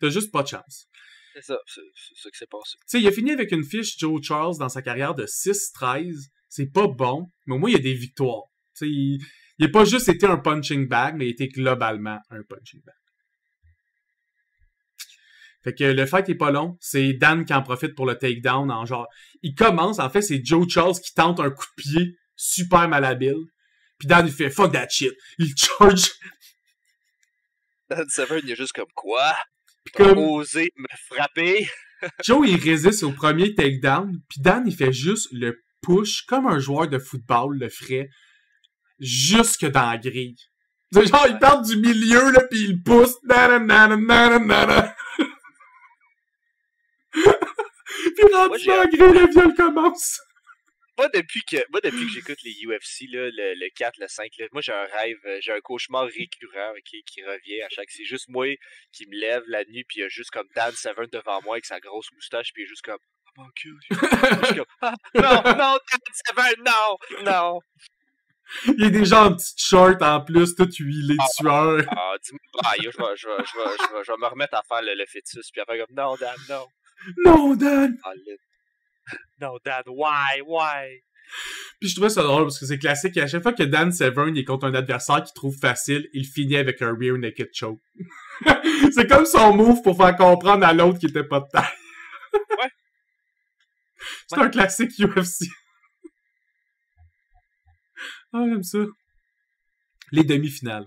T'as juste pas de chance. C'est ça, c'est ça qui s'est passé. Tu sais, il a fini avec une fiche, Joe Charles, dans sa carrière de 6-13. C'est pas bon, mais au moins, il y a des victoires. Tu sais, il n'a pas juste été un punching bag, mais il était globalement un punching bag. Fait que le fight est pas long. C'est Dan qui en profite pour le takedown en genre... Il commence, en fait, c'est Joe Charles qui tente un coup de pied super malhabile. Puis Dan, il fait « Fuck that shit ». Il charge. Dan Severn, il est juste comme quoi? Puis comme... Osé me frapper. Joe, il résiste au premier takedown. Puis Dan, il fait juste le push comme un joueur de football le ferait jusque dans la grille. C'est genre, il part du milieu, là, pis il pousse. Nanana. Puis rendu dans la grille, le viol commence. Moi, depuis que j'écoute les UFC, là, le 4, le 5, là, moi, j'ai un rêve, j'ai un cauchemar récurrent qui revient à chaque... C'est juste moi qui me lève la nuit, puis il y a juste comme Dan Severn devant moi avec sa grosse moustache, puis il est juste comme... Oh mon Dieu! Je suis comme... Ah, non, Dan Severn, non! Il est déjà en petite short en plus, tout huilé de sueur. Dis-moi, je vais me remettre à faire le fœtus, puis après comme... Non, Dan, non! Non, Dan! No, Dad, why? Puis je trouvais ça drôle parce que c'est classique. À chaque fois que Dan Severn est contre un adversaire qu'il trouve facile, il finit avec un rear naked choke. C'est comme son move pour faire comprendre à l'autre qu'il était pas de taille. Ouais. C'est un classique UFC. Ah, j'aime ça. Les demi-finales.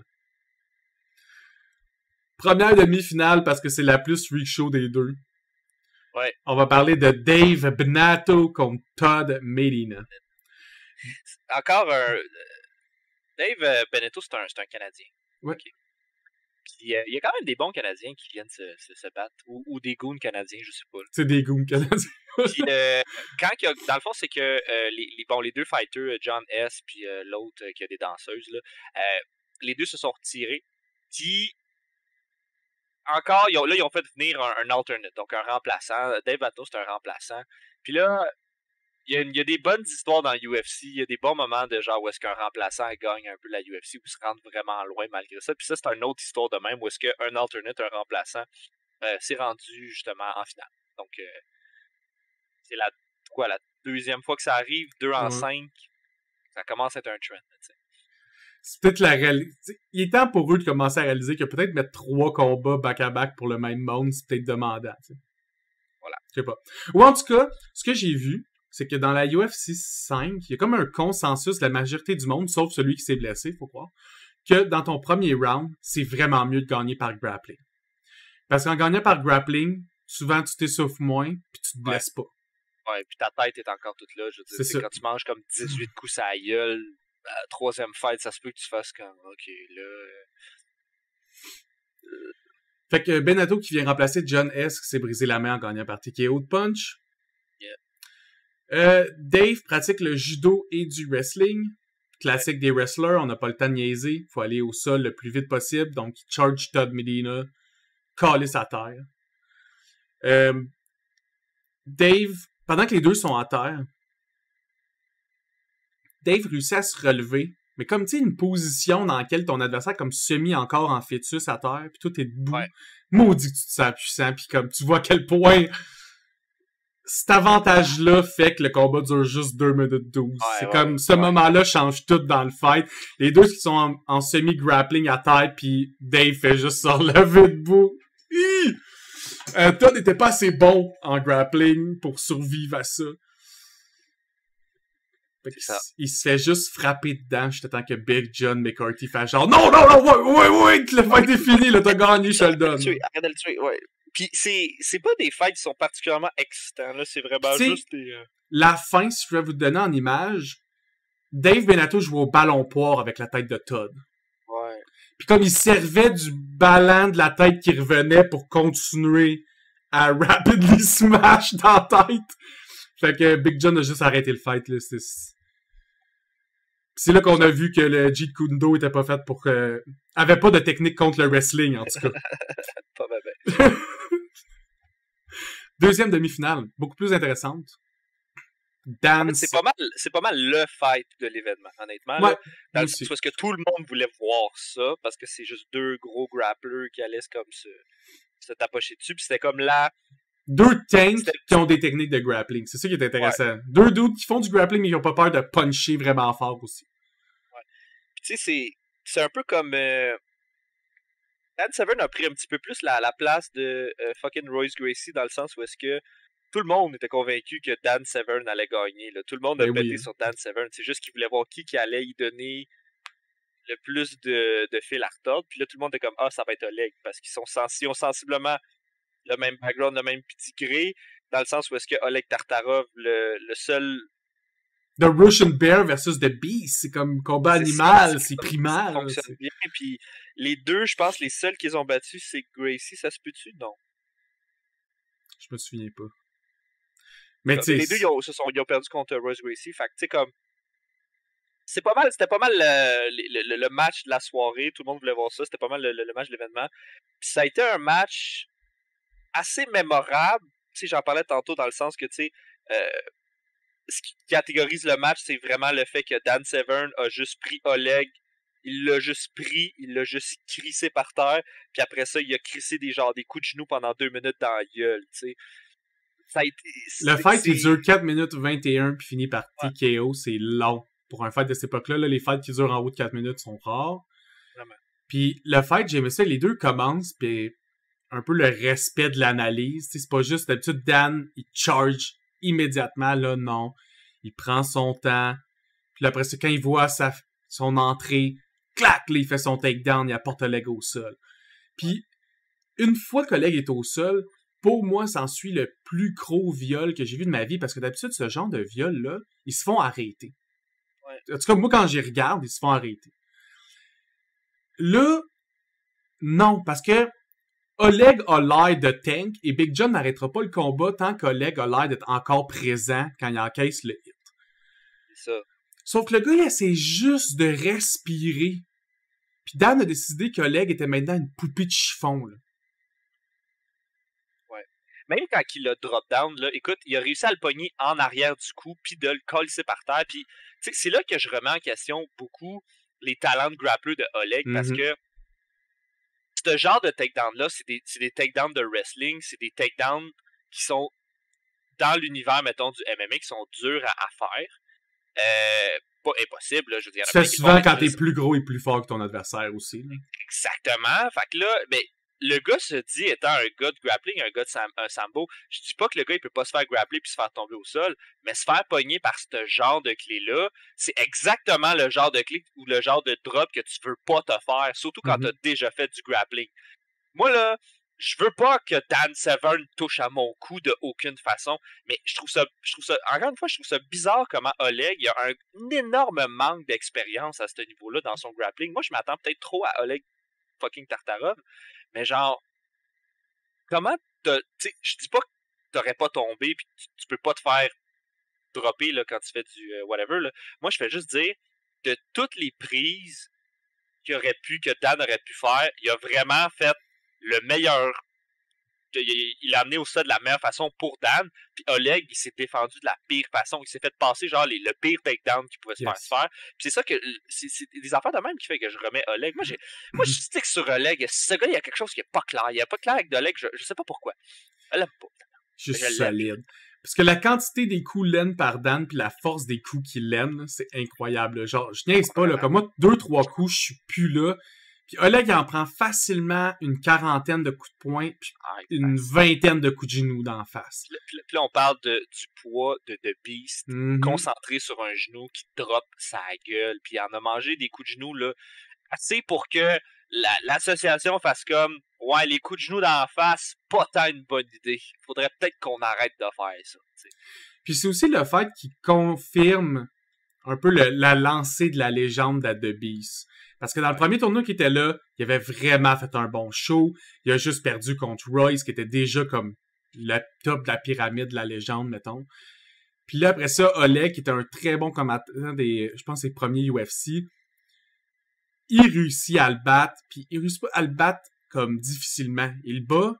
Première demi-finale parce que c'est la plus freak show des deux. Ouais. On va parler de Dave Benato contre Todd Medina. Encore un... Dave Beneteau, c'est un Canadien. Ouais. Okay. Puis il y a quand même des bons Canadiens qui viennent se battre. Ou des goons canadiens, je sais pas. Là. C'est des goons canadiens. Puis dans le fond, c'est que les deux fighters, John S. puis l'autre qui a des danseuses, là, les deux se sont retirés. Puis encore, ils ont fait venir un alternate, donc un remplaçant. Dave Benato, c'est un remplaçant. Puis là, il y a des bonnes histoires dans l'UFC. Il y a des bons moments de genre où est-ce qu'un remplaçant gagne un peu la UFC ou se rend vraiment loin malgré ça. Puis ça, c'est une autre histoire de même où est-ce qu'un alternate, un remplaçant, s'est rendu justement en finale. Donc, c'est la deuxième fois que ça arrive, 2 en 5. Ça commence à être un trend. T'sais. C'est peut-être la réalité. Il est temps pour eux de commencer à réaliser que peut-être mettre 3 combats back-à-back pour le même monde, c'est peut-être demandant. T'sais. Voilà. Je sais pas. Ou en tout cas, ce que j'ai vu, c'est que dans la UFC 5, il y a comme un consensus de la majorité du monde, sauf celui qui s'est blessé, faut croire, que dans ton premier round, c'est vraiment mieux de gagner par grappling. Parce qu'en gagnant par grappling, souvent tu t'essouffles moins, puis tu te blesses pas. Ouais, puis ta tête est encore toute là. Je veux dire, quand tu manges comme 18 coups à la gueule, troisième fight, ça se peut que tu fasses comme, ok, là... Fait que Benato qui vient remplacer John S. qui s'est brisé la main en gagnant par TKO de punch. Yeah. Dave pratique le judo et du wrestling. Classique des wrestlers, on n'a pas le temps de niaiser. Faut aller au sol le plus vite possible. Donc, il charge Todd Medina, calisse à terre. Dave, pendant que les deux sont à terre, Dave réussit à se relever. Mais comme, tu sais, une position dans laquelle ton adversaire comme semi encore en fœtus à terre, puis toi, t'es debout. Ouais. Maudit que tu te sens puissant, puis comme, tu vois à quel point cet avantage-là fait que le combat dure juste 2 minutes 12. Ouais, c'est comme, ce moment-là change tout dans le fight. Les deux qui sont en semi-grappling à terre, puis Dave fait juste se relever debout. Todd n'était pas assez bon en grappling pour survivre à ça. Il se fait juste frapper dedans jusqu'à temps que Big John McCarthy fait genre non, ouais, le fight est fini, là, t'as gagné, je te le donne. Arrête de le tuer, ouais. Puis c'est pas des fights qui sont particulièrement excitants, là, c'est vraiment juste des... La fin, si je vais vous donner en image, Dave Benato joue au ballon poire avec la tête de Todd. Ouais. Puis comme il servait du ballon de la tête qui revenait pour continuer à rapidly smash dans la tête. Fait que Big John a juste arrêté le fight, là. C'est là qu'on a vu que le Jeet Kune Do était pas fait pour... avait pas de technique contre le wrestling, en tout cas. Pas mal. Deuxième demi-finale, beaucoup plus intéressante. Dan... En fait, c'est pas mal le fight de l'événement, honnêtement. Ouais, là, dans le sens parce que tout le monde voulait voir ça, parce que c'est juste deux gros grapplers qui allaient comme se tapocher dessus, puis c'était comme 2 tanks qui ont des techniques de grappling. C'est ça qui est intéressant. 2 dudes qui font du grappling mais qui ont pas peur de puncher vraiment fort aussi. Ouais. Puis tu sais, c'est un peu comme... Dan Severn a pris un petit peu plus la place de fucking Royce Gracie dans le sens où est-ce que tout le monde était convaincu que Dan Severn allait gagner. Là. Tout le monde a pété sur Dan Severn. C'est juste qu'il voulait voir qui allait y donner le plus de fil à retordre. Puis là, tout le monde était comme, ça va être Oleg. Parce qu'ils ont sensiblement le même background, le même pedigree, dans le sens où est-ce que Oleg Tartarov, le seul... The Russian Bear versus The Beast, c'est comme combat animal, c'est primal. Ça fonctionne bien. Puis les deux, je pense, les seuls qu'ils ont battus, c'est Gracie. Ça se peut-tu? Non. Je me souviens pas. Mais les deux, ils ont perdu contre Royce Gracie. Fait que, tu sais, comme... C'était pas mal le match de la soirée. Tout le monde voulait voir ça. C'était pas mal le match de l'événement. Puis ça a été un match assez mémorable. Tu sais, j'en parlais tantôt dans le sens que, tu sais, ce qui catégorise le match, c'est vraiment le fait que Dan Severn a juste pris Oleg. Il l'a juste pris, il l'a juste crissé par terre. Puis après ça, il a crissé des coups de genoux pendant 2 minutes dans la gueule, tu sais. Ça a été, le fight, il dure 4 minutes 21 puis finit par TKO, c'est long. Pour un fight de cette époque-là, les fights qui durent en haut de 4 minutes sont rares. Vraiment. Puis le fight, j'aimais ça, les deux commencent, puis un peu le respect de l'analyse. T'sais, c'est pas juste, d'habitude, Dan, il charge immédiatement, là, non. Il prend son temps. Puis après ça, quand il voit son entrée, clac, là, il fait son takedown, il apporte Oleg au sol. Puis, une fois que Oleg est au sol, pour moi, c'en suit le plus gros viol que j'ai vu de ma vie, parce que d'habitude, ce genre de viol-là, ils se font arrêter. Ouais. En tout cas, moi, quand j'y regarde, ils se font arrêter. Là, non, parce que Oleg a l'air de tank, et Big John n'arrêtera pas le combat tant qu'Oleg a l'air d'être encore présent quand il encaisse le hit. C'est ça. Sauf que le gars, il essaie juste de respirer. Puis Dan a décidé qu'Oleg était maintenant une poupée de chiffon, là. Ouais. Même quand il a drop down, là, écoute, il a réussi à le pogner en arrière du coup, puis de le coller par terre. Puis, tu sais, c'est là que je remets en question beaucoup les talents de grappler de Oleg, parce que ce genre de takedown-là, c'est des takedowns de wrestling, c'est des takedowns qui sont dans l'univers, mettons, du MMA, qui sont durs à faire. Pas impossible, là, je veux dire. Tu fais souvent quand t'es plus gros et plus fort que ton adversaire aussi. Là. Exactement. Fait que là, ben, le gars se dit étant un gars de grappling, un gars de un sambo, je dis pas que le gars il peut pas se faire grappler puis se faire tomber au sol, mais se faire pogner par ce genre de clé-là, c'est exactement le genre de clé ou le genre de drop que tu veux pas te faire, surtout quand t'as déjà fait du grappling. Moi, là, je veux pas que Dan Severn touche à mon cou de aucune façon, mais je trouve ça, encore une fois, je trouve ça bizarre comment Oleg, il a un énorme manque d'expérience à ce niveau-là dans son grappling. Moi, je m'attends peut-être trop à Oleg fucking Tartarov, mais genre, comment tu sais, je dis pas que t'aurais pas tombé pis tu peux pas te faire dropper, là, quand tu fais du whatever, là. Moi, je fais juste dire, de toutes les prises que Dan aurait pu faire, il a vraiment fait le meilleur. Il l'a amené au sol de la meilleure façon pour Dan. Puis Oleg, il s'est défendu de la pire façon. Il s'est fait passer genre le pire takedown qu'il pouvait se faire. Puis c'est ça que c'est des affaires de même qui fait que je remets Oleg. Moi je stick sur Oleg. Ce gars, il y a quelque chose qui est pas clair. Il y a pas clair avec Oleg. Je sais pas pourquoi. Je l'aime pas. Juste solide. Parce que la quantité des coups laine par Dan puis la force des coups qu'il laine, c'est incroyable. Genre, je niaise pas, là. Comme moi, 2-3 coups, je suis plus là. Puis Oleg, il en prend facilement une 40aine de coups de poing, puis une 20aine de coups de genoux d'en face. Puis là, on parle du poids de Beast, concentré sur un genou qui drop sa gueule, puis il en a mangé des coups de genoux, là, assez pour que l'association fasse comme, ouais, les coups de genoux d'en face, pas tant une bonne idée. Faudrait peut-être qu'on arrête de faire ça, t'sais. Puis c'est aussi le fait qu'il confirme un peu la lancée de la légende de The Beast. Parce que dans le premier tournoi qui était là, il avait vraiment fait un bon show. Il a juste perdu contre Royce, qui était déjà comme le top de la pyramide de la légende, mettons. Puis là, après ça, Oleg, qui était un très bon combattant je pense, ses premiers UFC, il réussit à le battre, puis il réussit pas à le battre comme difficilement. Il le bat.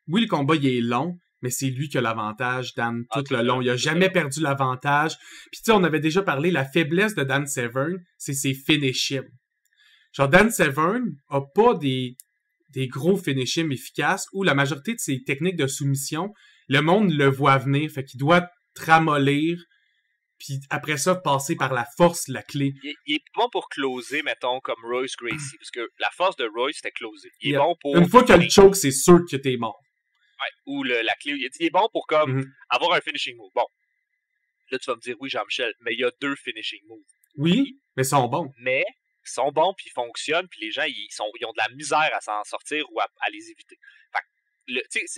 Oui, le combat, il est long, mais c'est lui qui a l'avantage, Dan, tout le long. Il a jamais perdu l'avantage. Puis tu sais, on avait déjà parlé, la faiblesse de Dan Severn, c'est ses finishims. Genre, Dan Severn a pas des gros finishims efficaces où la majorité de ses techniques de soumission, le monde le voit venir, fait qu'il doit te ramollir, puis après ça, passer par la force, la clé. Il est bon pour closer, mettons, comme Royce Gracie, parce que la force de Royce, c'était closer. Il est bon pour... Une fois qu'il y a le choke, c'est sûr que t'es mort. Ouais, ou la clé, il est bon pour comme avoir un finishing move. Bon, là, tu vas me dire, oui, Jean-Michel, mais il y a 2 finishing moves. Oui, mais ils sont bons. Mais ils sont bons, puis ils fonctionnent, puis les gens, ils ont de la misère à s'en sortir ou à les éviter. Fait que,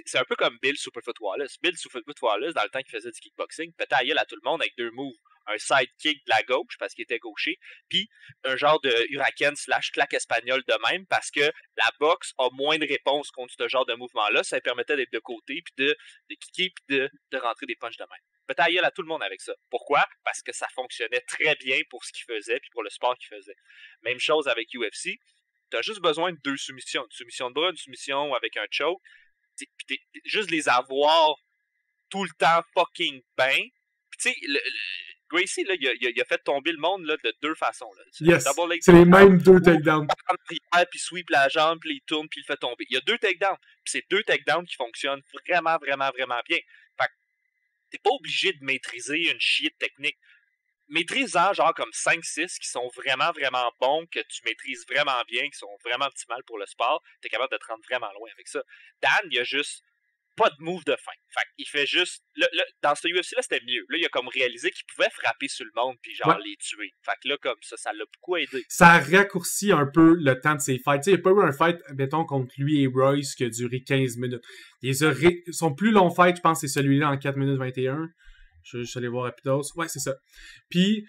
c'est un peu comme Bill Superfoot Wallace. Bill Superfoot Wallace, dans le temps qu'il faisait du kickboxing, pétait à gueule à tout le monde avec 2 moves. Un sidekick de la gauche, parce qu'il était gaucher, puis un genre de hurricane / claque espagnol de même, parce que la boxe a moins de réponses contre ce genre de mouvement-là. Ça lui permettait d'être de côté, puis de kicker, puis de rentrer des punches de même. Pétait à gueule à tout le monde avec ça. Pourquoi? Parce que ça fonctionnait très bien pour ce qu'il faisait, puis pour le sport qu'il faisait. Même chose avec UFC. T'as juste besoin de 2 soumissions. Une soumission de bras, une soumission avec un choke. Puis juste les avoir tout le temps fucking bien. Puis tu sais, Gracie, là, il a fait tomber le monde là, de 2 façons. Là. Yes, c'est les mêmes 2 takedowns. Puis sweep la jambe, puis il tourne, puis il le fait tomber. Il y a 2 takedowns. Puis c'est 2 takedowns qui fonctionnent vraiment, vraiment, vraiment bien. Fait que t'es pas obligé de maîtriser une chier de technique. Maîtrise-en genre comme 5-6 qui sont vraiment, vraiment bons, que tu maîtrises vraiment bien, qui sont vraiment optimales pour le sport. T'es capable de te rendre vraiment loin avec ça. Dan, il a juste pas de move de fin. Fait qu'il fait juste... Là, dans ce UFC-là, c'était mieux. Là, il a comme réalisé qu'il pouvait frapper sur le monde puis genre les tuer. Fait que là, comme ça l'a beaucoup aidé. Ça raccourcit un peu le temps de ses fights. Tu sais, il n'y a pas eu un fight, mettons, contre lui et Royce qui a duré 15 minutes. Son plus long fight, je pense, c'est celui-là en 4 minutes 21. Je vais aller voir rapidos. Ouais, c'est ça. Puis,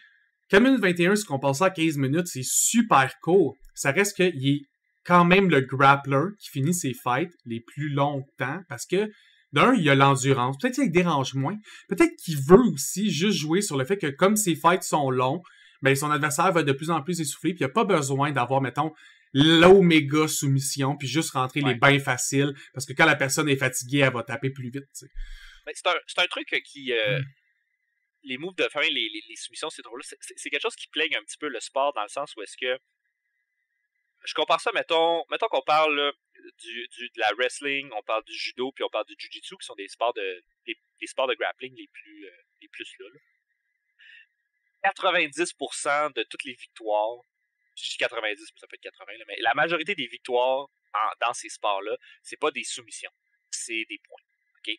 4 minutes 21, si on passe ça à 15 minutes, c'est super court. Ça reste qu'il est quand même le grappler qui finit ses fights les plus longtemps parce que, d'un, il y a l'endurance. Peut-être qu'il dérange moins. Peut-être qu'il veut aussi juste jouer sur le fait que comme ses fights sont longs, ben son adversaire va de plus en plus essouffler puis il n'y a pas besoin d'avoir, mettons, l'oméga soumission puis juste rentrer les bains faciles parce que quand la personne est fatiguée, elle va taper plus vite, tu sais. Mais c'est un truc qui... les moves de fin, les soumissions, c'est drôle. C'est quelque chose qui plague un petit peu le sport dans le sens où est-ce que... Je compare ça, mettons qu'on parle là, de la wrestling, on parle du judo, puis on parle du jiu-jitsu, qui sont des sports de grappling les plus là. 90% de toutes les victoires, je dis 90, ça peut être 80, là, mais la majorité des victoires dans ces sports-là, c'est pas des soumissions, c'est des points. Okay?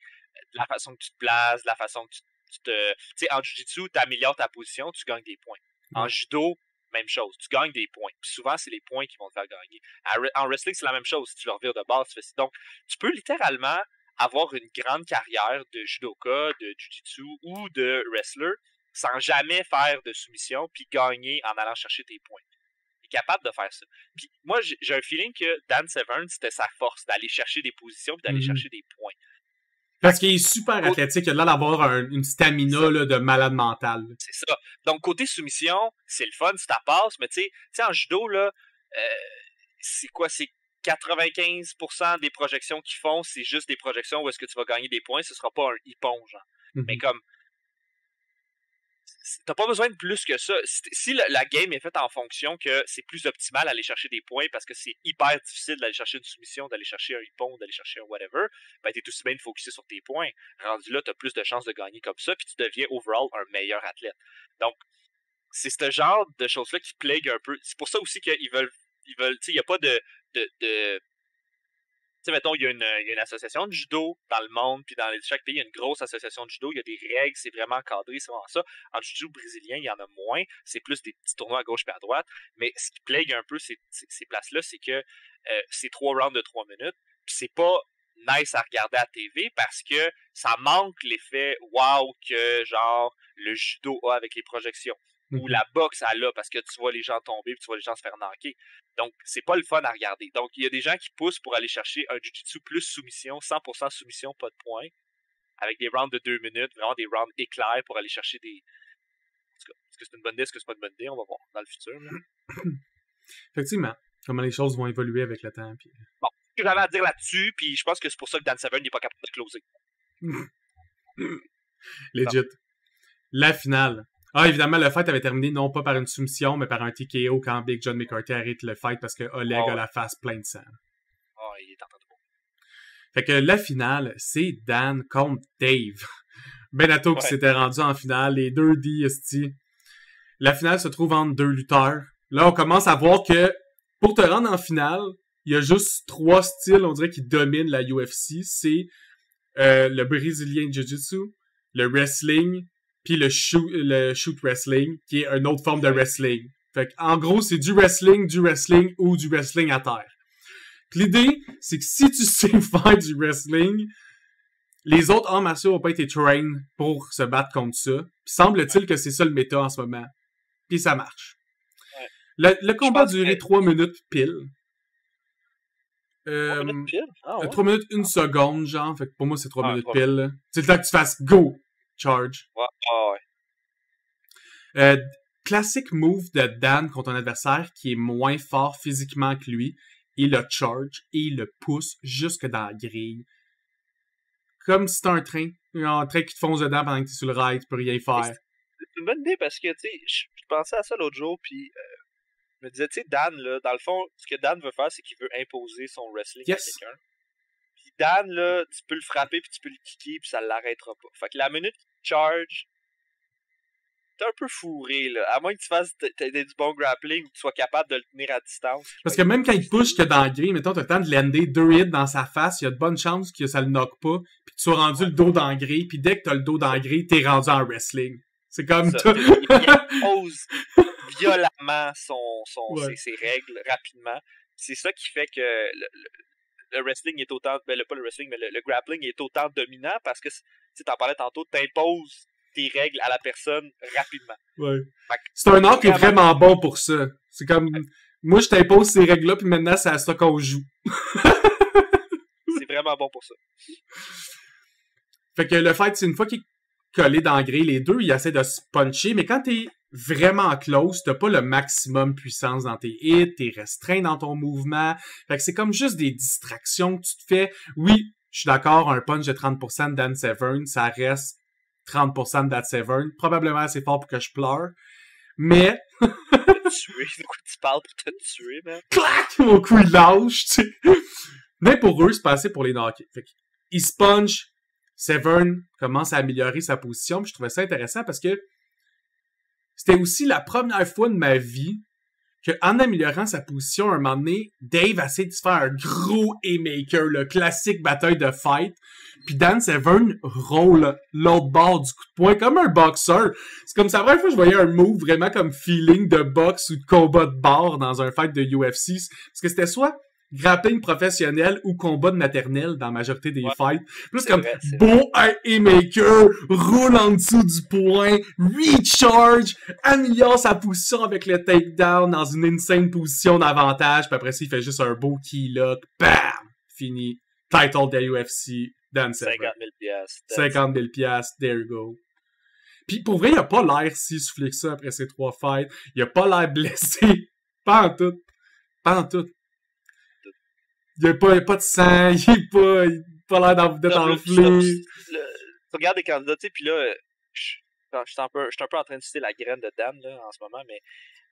La façon que tu te places, la façon que tu te... Tu sais, en jiu-jitsu, tu améliores ta position, tu gagnes des points. En judo, même chose, tu gagnes des points. Puis souvent, c'est les points qui vont te faire gagner. En wrestling, c'est la même chose. Si tu le revires de base, tu fais... Donc, tu peux littéralement avoir une grande carrière de judoka, de jiu-jitsu ou de wrestler sans jamais faire de soumission puis gagner en allant chercher tes points. Il est capable de faire ça. Puis moi, j'ai un feeling que Dan Severn, c'était sa force d'aller chercher des positions puis d'aller chercher des points. Parce qu'il est super athlétique, il a l'air d'avoir une stamina là, de malade mental. C'est ça. Donc, côté soumission, c'est le fun si t'as passe, mais tu sais, en judo, là, c'est quoi? C'est 95% des projections qu'ils font, c'est juste des projections où est-ce que tu vas gagner des points, ce sera pas un hippon, genre. Mais comme, t'as pas besoin de plus que ça. Si la game est faite en fonction que c'est plus optimal d'aller chercher des points parce que c'est hyper difficile d'aller chercher une soumission, d'aller chercher un hippon, d'aller chercher un whatever, ben t'es aussi bien de focuser sur tes points. Rendu là, t'as plus de chances de gagner comme ça, puis tu deviens overall un meilleur athlète. Donc, c'est ce genre de choses-là qui plague un peu. C'est pour ça aussi qu'ils veulent, tu sais, il n'y a pas de tu sais, mettons, il y a une association de judo dans le monde, puis dans chaque pays, il y a une grosse association de judo, il y a des règles, c'est vraiment encadré, c'est vraiment ça. En judo brésilien, il y en a moins, c'est plus des petits tournois à gauche et à droite, mais ce qui plague un peu ces places-là, c'est que c'est 3 rounds de 3 minutes, puis c'est pas nice à regarder à la TV parce que ça manque l'effet wow que, genre, le judo a avec les projections. Ou la boxe a là parce que tu vois les gens tomber puis tu vois les gens se faire knocker. Donc, c'est pas le fun à regarder. Donc, il y a des gens qui poussent pour aller chercher un jiu-jitsu plus soumission, 100% soumission, pas de points, avec des rounds de 2 minutes, vraiment des rounds éclairs pour aller chercher des... En tout cas, est-ce que c'est une bonne idée, est-ce que c'est pas une bonne idée? On va voir dans le futur. Là. Effectivement, comment les choses vont évoluer avec le temps. Puis... Bon, ce que j'avais à dire là-dessus, puis je pense que c'est pour ça que Dan Severn n'est pas capable de closer. Legit. La finale. Ah, évidemment, le fight avait terminé non pas par une soumission, mais par un TKO quand Big John McCarthy arrête le fight parce que Oleg a la face pleine de sang. Oh, il est en train de... Fait que la finale, c'est Dan contre Dave. Benato qui s'était rendu en finale, les deux DST. La finale se trouve entre deux lutteurs. Là, on commence à voir que pour te rendre en finale, il y a juste 3 styles, on dirait, qui dominent la UFC. C'est le brésilien Jiu-Jitsu, le wrestling, puis le shoot wrestling, qui est une autre forme de wrestling. Fait en gros, c'est du wrestling ou du wrestling à terre. Puis l'idée, c'est que si tu sais faire du wrestling, les autres arts martiaux n'ont pas été trained pour se battre contre ça. Puis semble-t-il que c'est ça le méta en ce moment. Puis ça marche. Le combat a duré 3 minutes pile. 3 minutes pile? Ah, ouais. 3 minutes 1 seconde, genre. Fait que pour moi, c'est 3 minutes pile. C'est le temps que tu fasses go, charge. Ouais. Classique move de Dan contre un adversaire qui est moins fort physiquement que lui. Il le charge et il le pousse jusque dans la grille. Comme si c'était un train qui te fonce dedans pendant que t'es sur le rail, tu peux rien faire. C'est une bonne idée parce que, tu sais, je pensais à ça l'autre jour, puis je me disais, tu sais, Dan, là, dans le fond, ce que Dan veut faire, c'est qu'il veut imposer son wrestling à quelqu'un. Puis Dan, là, tu peux le frapper, puis tu peux le kicker, puis ça l'arrêtera pas. Fait que la minute qu'il charge, t'es un peu fourré, là. À moins que tu fasses t'aies du bon grappling ou que tu sois capable de le tenir à distance. Parce que même quand il push que dans la grille, mettons, t'as le temps de lander 2 hits dans sa face, il y a de bonnes chances que ça le knock pas, puis que tu sois rendu le dos dans la grille, puis dès que t'as le dos dans la grille, t'es rendu en wrestling. C'est comme ça. Il impose violemment ses règles rapidement. C'est ça qui fait que le wrestling est autant... Ben, pas le wrestling, mais le grappling est autant dominant parce que, tu t'en parlais tantôt, t'imposes tes règles à la personne rapidement. Ouais. C'est un art qui est vraiment bon pour ça. C'est comme... Moi, je t'impose ces règles-là, puis maintenant, c'est à ça qu'on joue. C'est vraiment bon pour ça. Fait que le fait, c'est une fois qu'il est collé dans la grille, les deux, ils essaient de se puncher, mais quand t'es vraiment close, t'as pas le maximum puissance dans tes hits, t'es restreint dans ton mouvement. Fait que c'est comme juste des distractions que tu te fais. Oui, je suis d'accord, un punch de 30% de Dan Severn, ça reste 30% de Dan Severn. Probablement assez fort pour que je pleure. Mais... te tuer, de quoi tu parles pour te tuer, man? Clac! Mon coup, il lâche, tu sais. Mais pour eux, c'est pas assez pour les knocker. Fait qu'ils se punchent. Severn commence à améliorer sa position. Puis je trouvais ça intéressant parce que c'était aussi la première fois de ma vie qu'en améliorant sa position, à un moment donné, Dave a essayé de se faire un gros haymaker, le classique bataille de fight. Puis Dan Severn roule l'autre bord du coup de poing comme un boxeur. C'est comme ça, la première fois que je voyais un move vraiment comme feeling de boxe ou de combat de bar dans un fight de UFC. Parce que c'était soit grappling professionnel ou combat de maternelle dans la majorité des fights. Plus comme bon haymaker, roule en dessous du poing, recharge, améliore sa position avec le takedown dans une insane position d'avantage, puis après ça, il fait juste un beau key lock, bam! Fini. Title de UFC, Dan Severn. 50 000 $, there you go. Puis pour vrai, il a pas l'air si soufflé que ça après ces 3 fights. Il a pas l'air blessé. Pas en tout. Pas en tout. Il a pas de sang, il a pas l'air d'être enflé. Tu regardes les candidats, tu sais, pis là, je suis un peu en train de citer la graine de Dan, là, en ce moment, mais...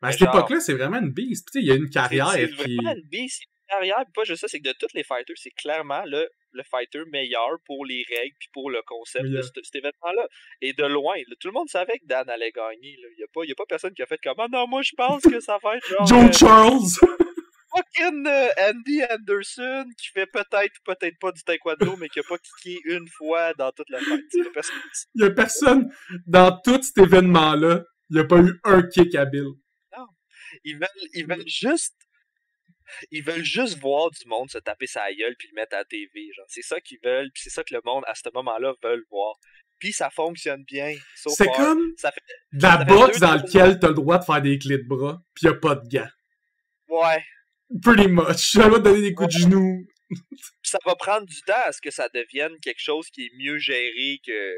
À cette époque-là, c'est vraiment une beast. Tu sais, il y a une carrière c'est vraiment une beast, c'est une carrière, pis pas juste ça, c'est que de tous les fighters, c'est clairement le fighter meilleur pour les règles pis pour le concept de cet événement-là. Et de loin, là, tout le monde savait que Dan allait gagner, là. Il y a pas personne qui a fait comme « Ah non, moi, je pense que ça va être genre... » Joe Charles! Fucking Andy Anderson qui fait peut-être ou peut-être pas du taekwondo mais qui a pas kické une fois dans toute la fight. Il y a personne dans tout cet événement-là, il y a pas eu un kick habile. Non. Ils veulent juste voir du monde se taper sa gueule puis le mettre à la TV, genre. C'est ça qu'ils veulent, puis c'est ça que le monde à ce moment-là veulent voir. Puis ça fonctionne bien. C'est comme de la boxe dans lequel t'as le droit de faire des clés de bras, puis y a pas de gants. Ouais. Pretty much. J'ai le droit de donner des coups de genoux. Ça va prendre du temps à ce que ça devienne quelque chose qui est mieux géré que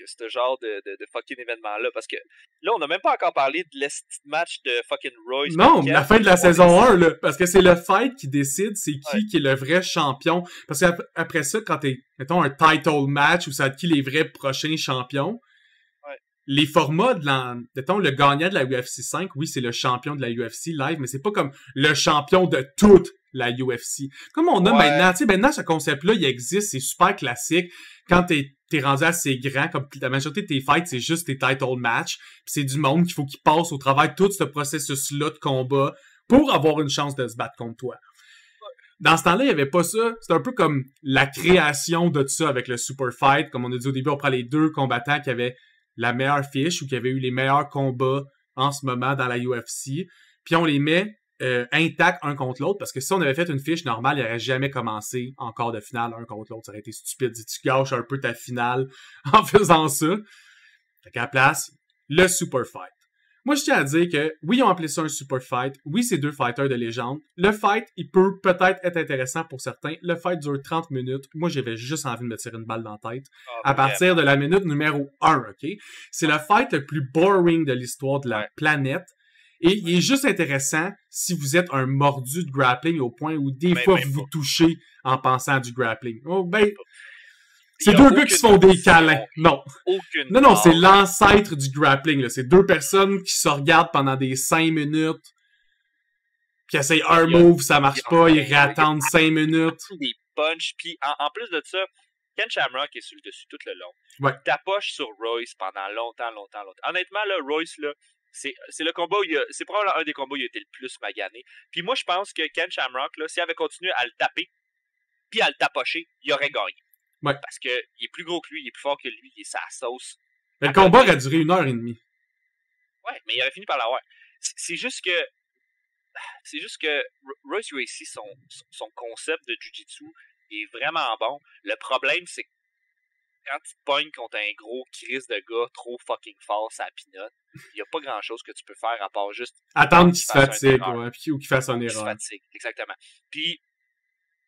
ce genre de fucking événement-là. Parce que là, on n'a même pas encore parlé de match de fucking Royce. Non, la fin de la saison 1, là. Parce que c'est le fight qui décide c'est qui est le vrai champion. Parce qu'après ça, quand t'es, mettons, un title match où ça qui les vrais prochains champions, les formats mettons, le gagnant de la UFC 5, oui, c'est le champion de la UFC live, mais c'est pas comme le champion de toute la UFC. Comme on a maintenant, tu sais, maintenant, ce concept-là, il existe, c'est super classique. Quand t'es rendu assez grand, comme la majorité de tes fights, c'est juste tes title match, pis c'est du monde qu'il faut qu'il passe au travers de tout ce processus-là de combat pour avoir une chance de se battre contre toi. Dans ce temps-là, il y avait pas ça. C'était un peu comme la création de ça avec le Super Fight. Comme on a dit au début, on prend les deux combattants qui avaient la meilleure fiche ou qui avaient eu les meilleurs combats en ce moment dans la UFC. Puis on les met intacts un contre l'autre, parce que si on avait fait une fiche normale, il n'aurait jamais commencé en quart de finale un contre l'autre. Ça aurait été stupide. Tu gâches un peu ta finale en faisant ça. Fait qu'à la place, le Super Fight. Moi, je tiens à dire que, oui, ils ont appelé ça un super fight. Oui, c'est deux fighters de légende. Le fight, il peut peut-être être intéressant pour certains. Le fight dure 30 minutes. Moi, j'avais juste envie de me tirer une balle dans la tête. À partir de la minute numéro 1, OK? C'est le fight le plus boring de l'histoire de la planète. Et il est juste intéressant si vous êtes un mordu de grappling au point où des fois vous vous touchez en pensant à du grappling. Oh, ben... C'est deux gars qui se font des câlins. Non. Non, c'est l'ancêtre du grappling, là. C'est deux personnes qui se regardent pendant des 5 minutes, qui essayent un move, ça marche pas, ils réattendent 5 minutes. Des punches, puis en plus de ça, Ken Shamrock est sur le dessus tout le long. Ouais. Il tapoche sur Royce pendant longtemps. Honnêtement, là, Royce, là, c'est le combat où c'est probablement un des combats où il a été le plus magané. Puis moi, je pense que Ken Shamrock, là, s'il avait continué à le taper, puis à le tapocher, il aurait gagné. Ouais. Parce que il est plus gros que lui, il est plus fort que lui, il est sa sauce. Mais le combat aurait duré 1h30. Ouais, mais il aurait fini par l'avoir. C'est juste que Royce Gracie, son concept de Jiu-Jitsu est vraiment bon. Le problème, c'est que quand tu te pognes contre un gros crise de gars trop fucking fort, ça pinote, il n'y a pas grand-chose que tu peux faire à part juste attendre qu'il se fatigue, ouais, ou qu'il fasse une erreur. Exactement. Puis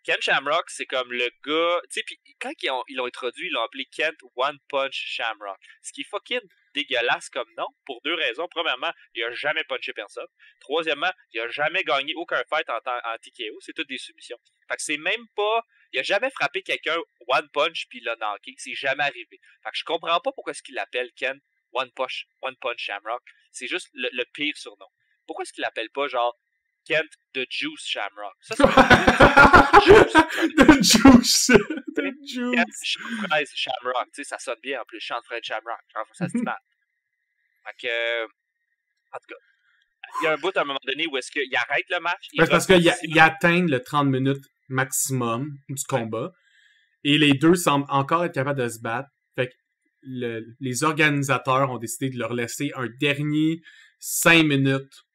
Ken Shamrock, c'est comme le gars... Tu sais, puis quand ils l'ont introduit, ils l'ont appelé Kent One Punch Shamrock. Ce qui est fucking dégueulasse comme nom, pour deux raisons. Premièrement, il a jamais punché personne. Troisièmement, il a jamais gagné aucun fight en TKO. C'est toutes des soumissions. Fait que c'est même pas... Il a jamais frappé quelqu'un One Punch puis il l'a knocké. C'est jamais arrivé. Fait que je comprends pas pourquoi est-ce qu'il l'appelle Kent One Punch Shamrock. C'est juste le pire surnom. Pourquoi est-ce qu'il l'appelle pas genre Kent The Juice Shamrock? Ça, c'est The Juice. The Juice. Kent Chantefraise Shamrock. Tu sais, ça sonne bien en plus. Chantefraise Shamrock. Genre, ça se dit mal. Fait que, en tout cas, il y a un bout à un moment donné où est-ce qu'il arrête le match. Parce qu'il atteint le 30 minutes maximum du combat. Et les deux semblent encore être capables de se battre. Fait que les organisateurs ont décidé de leur laisser un dernier 5 minutes.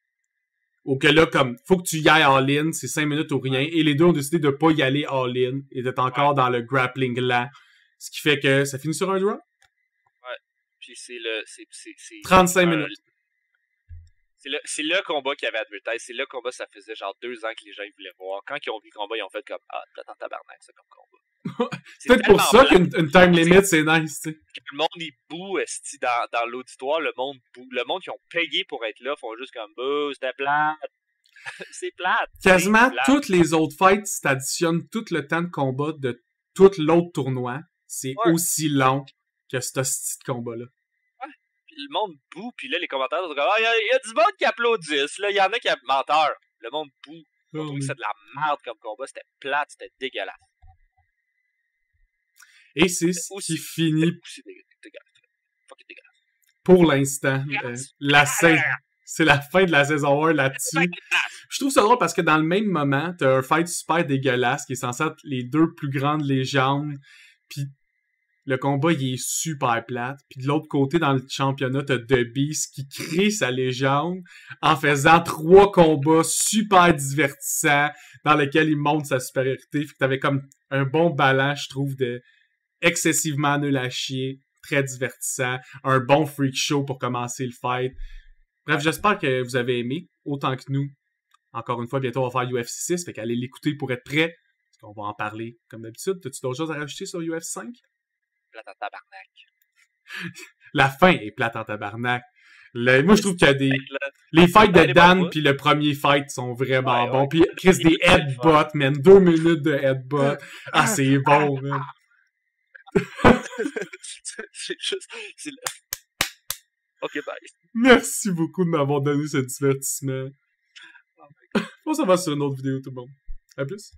Ou que là, comme, faut que tu y ailles all-in, c'est 5 minutes ou rien. Et les deux ont décidé de pas y aller all-in et d'être encore dans le grappling lent. Ce qui fait que ça finit sur un draw. Ouais. Puis c'est 35 minutes. C'est le combat qui avait advertisé. C'est le combat, ça faisait genre 2 ans que les gens ils voulaient voir. Quand ils ont vu le combat, ils ont fait comme ah, t'attends tabarnak, ça comme combat. C'est peut-être pour ça qu'une time limit, c'est nice, tu sais. Le monde, il boue dans l'auditoire. Le monde boue. Le monde qui ont payé pour être là font juste comme bouh, c'était plate. C'est plate. Quasiment toutes les autres fights, si t'additionnes tout le temps de combat de tout l'autre tournoi, c'est aussi long que ce petit combat-là. Le monde boue, puis là, les commentaires sont comme « Ah, il y a du monde qui applaudissent, là, il y en a qui menteur. » Le monde boue. On trouve que c'est de la merde comme combat, c'était plate, c'était dégueulasse. Et c'est ce qui finit dégueulasse. Pour l'instant. C'est la fin de la saison 1 là-dessus. Je trouve ça drôle parce que dans le même moment, t'as un fight super dégueulasse qui est censé être les deux plus grandes légendes, puis le combat, il est super plate. Puis de l'autre côté, dans le championnat, t'as The Beast qui crée sa légende en faisant 3 combats super divertissants dans lesquels il montre sa supériorité. Fait que t'avais comme un bon balance, je trouve, de excessivement nul à chier, très divertissant, un bon freak show pour commencer le fight. Bref, j'espère que vous avez aimé, autant que nous. Encore une fois, bientôt, on va faire UFC 6, fait qu'allez l'écouter pour être prêt, parce qu'on va en parler comme d'habitude. T'as-tu d'autres choses à rajouter sur UFC 5? Plate en tabarnak. La fin est plate en tabarnak. Moi, je trouve qu'il y a les fights de Dan puis le premier fight sont vraiment bons. Puis Chris, des headbutts, man. 2 minutes de headbutt. Ah, c'est bon, man. C'est juste... Ok, bye. Merci beaucoup de m'avoir donné ce divertissement. On s'en va sur une autre vidéo, tout le monde. À plus.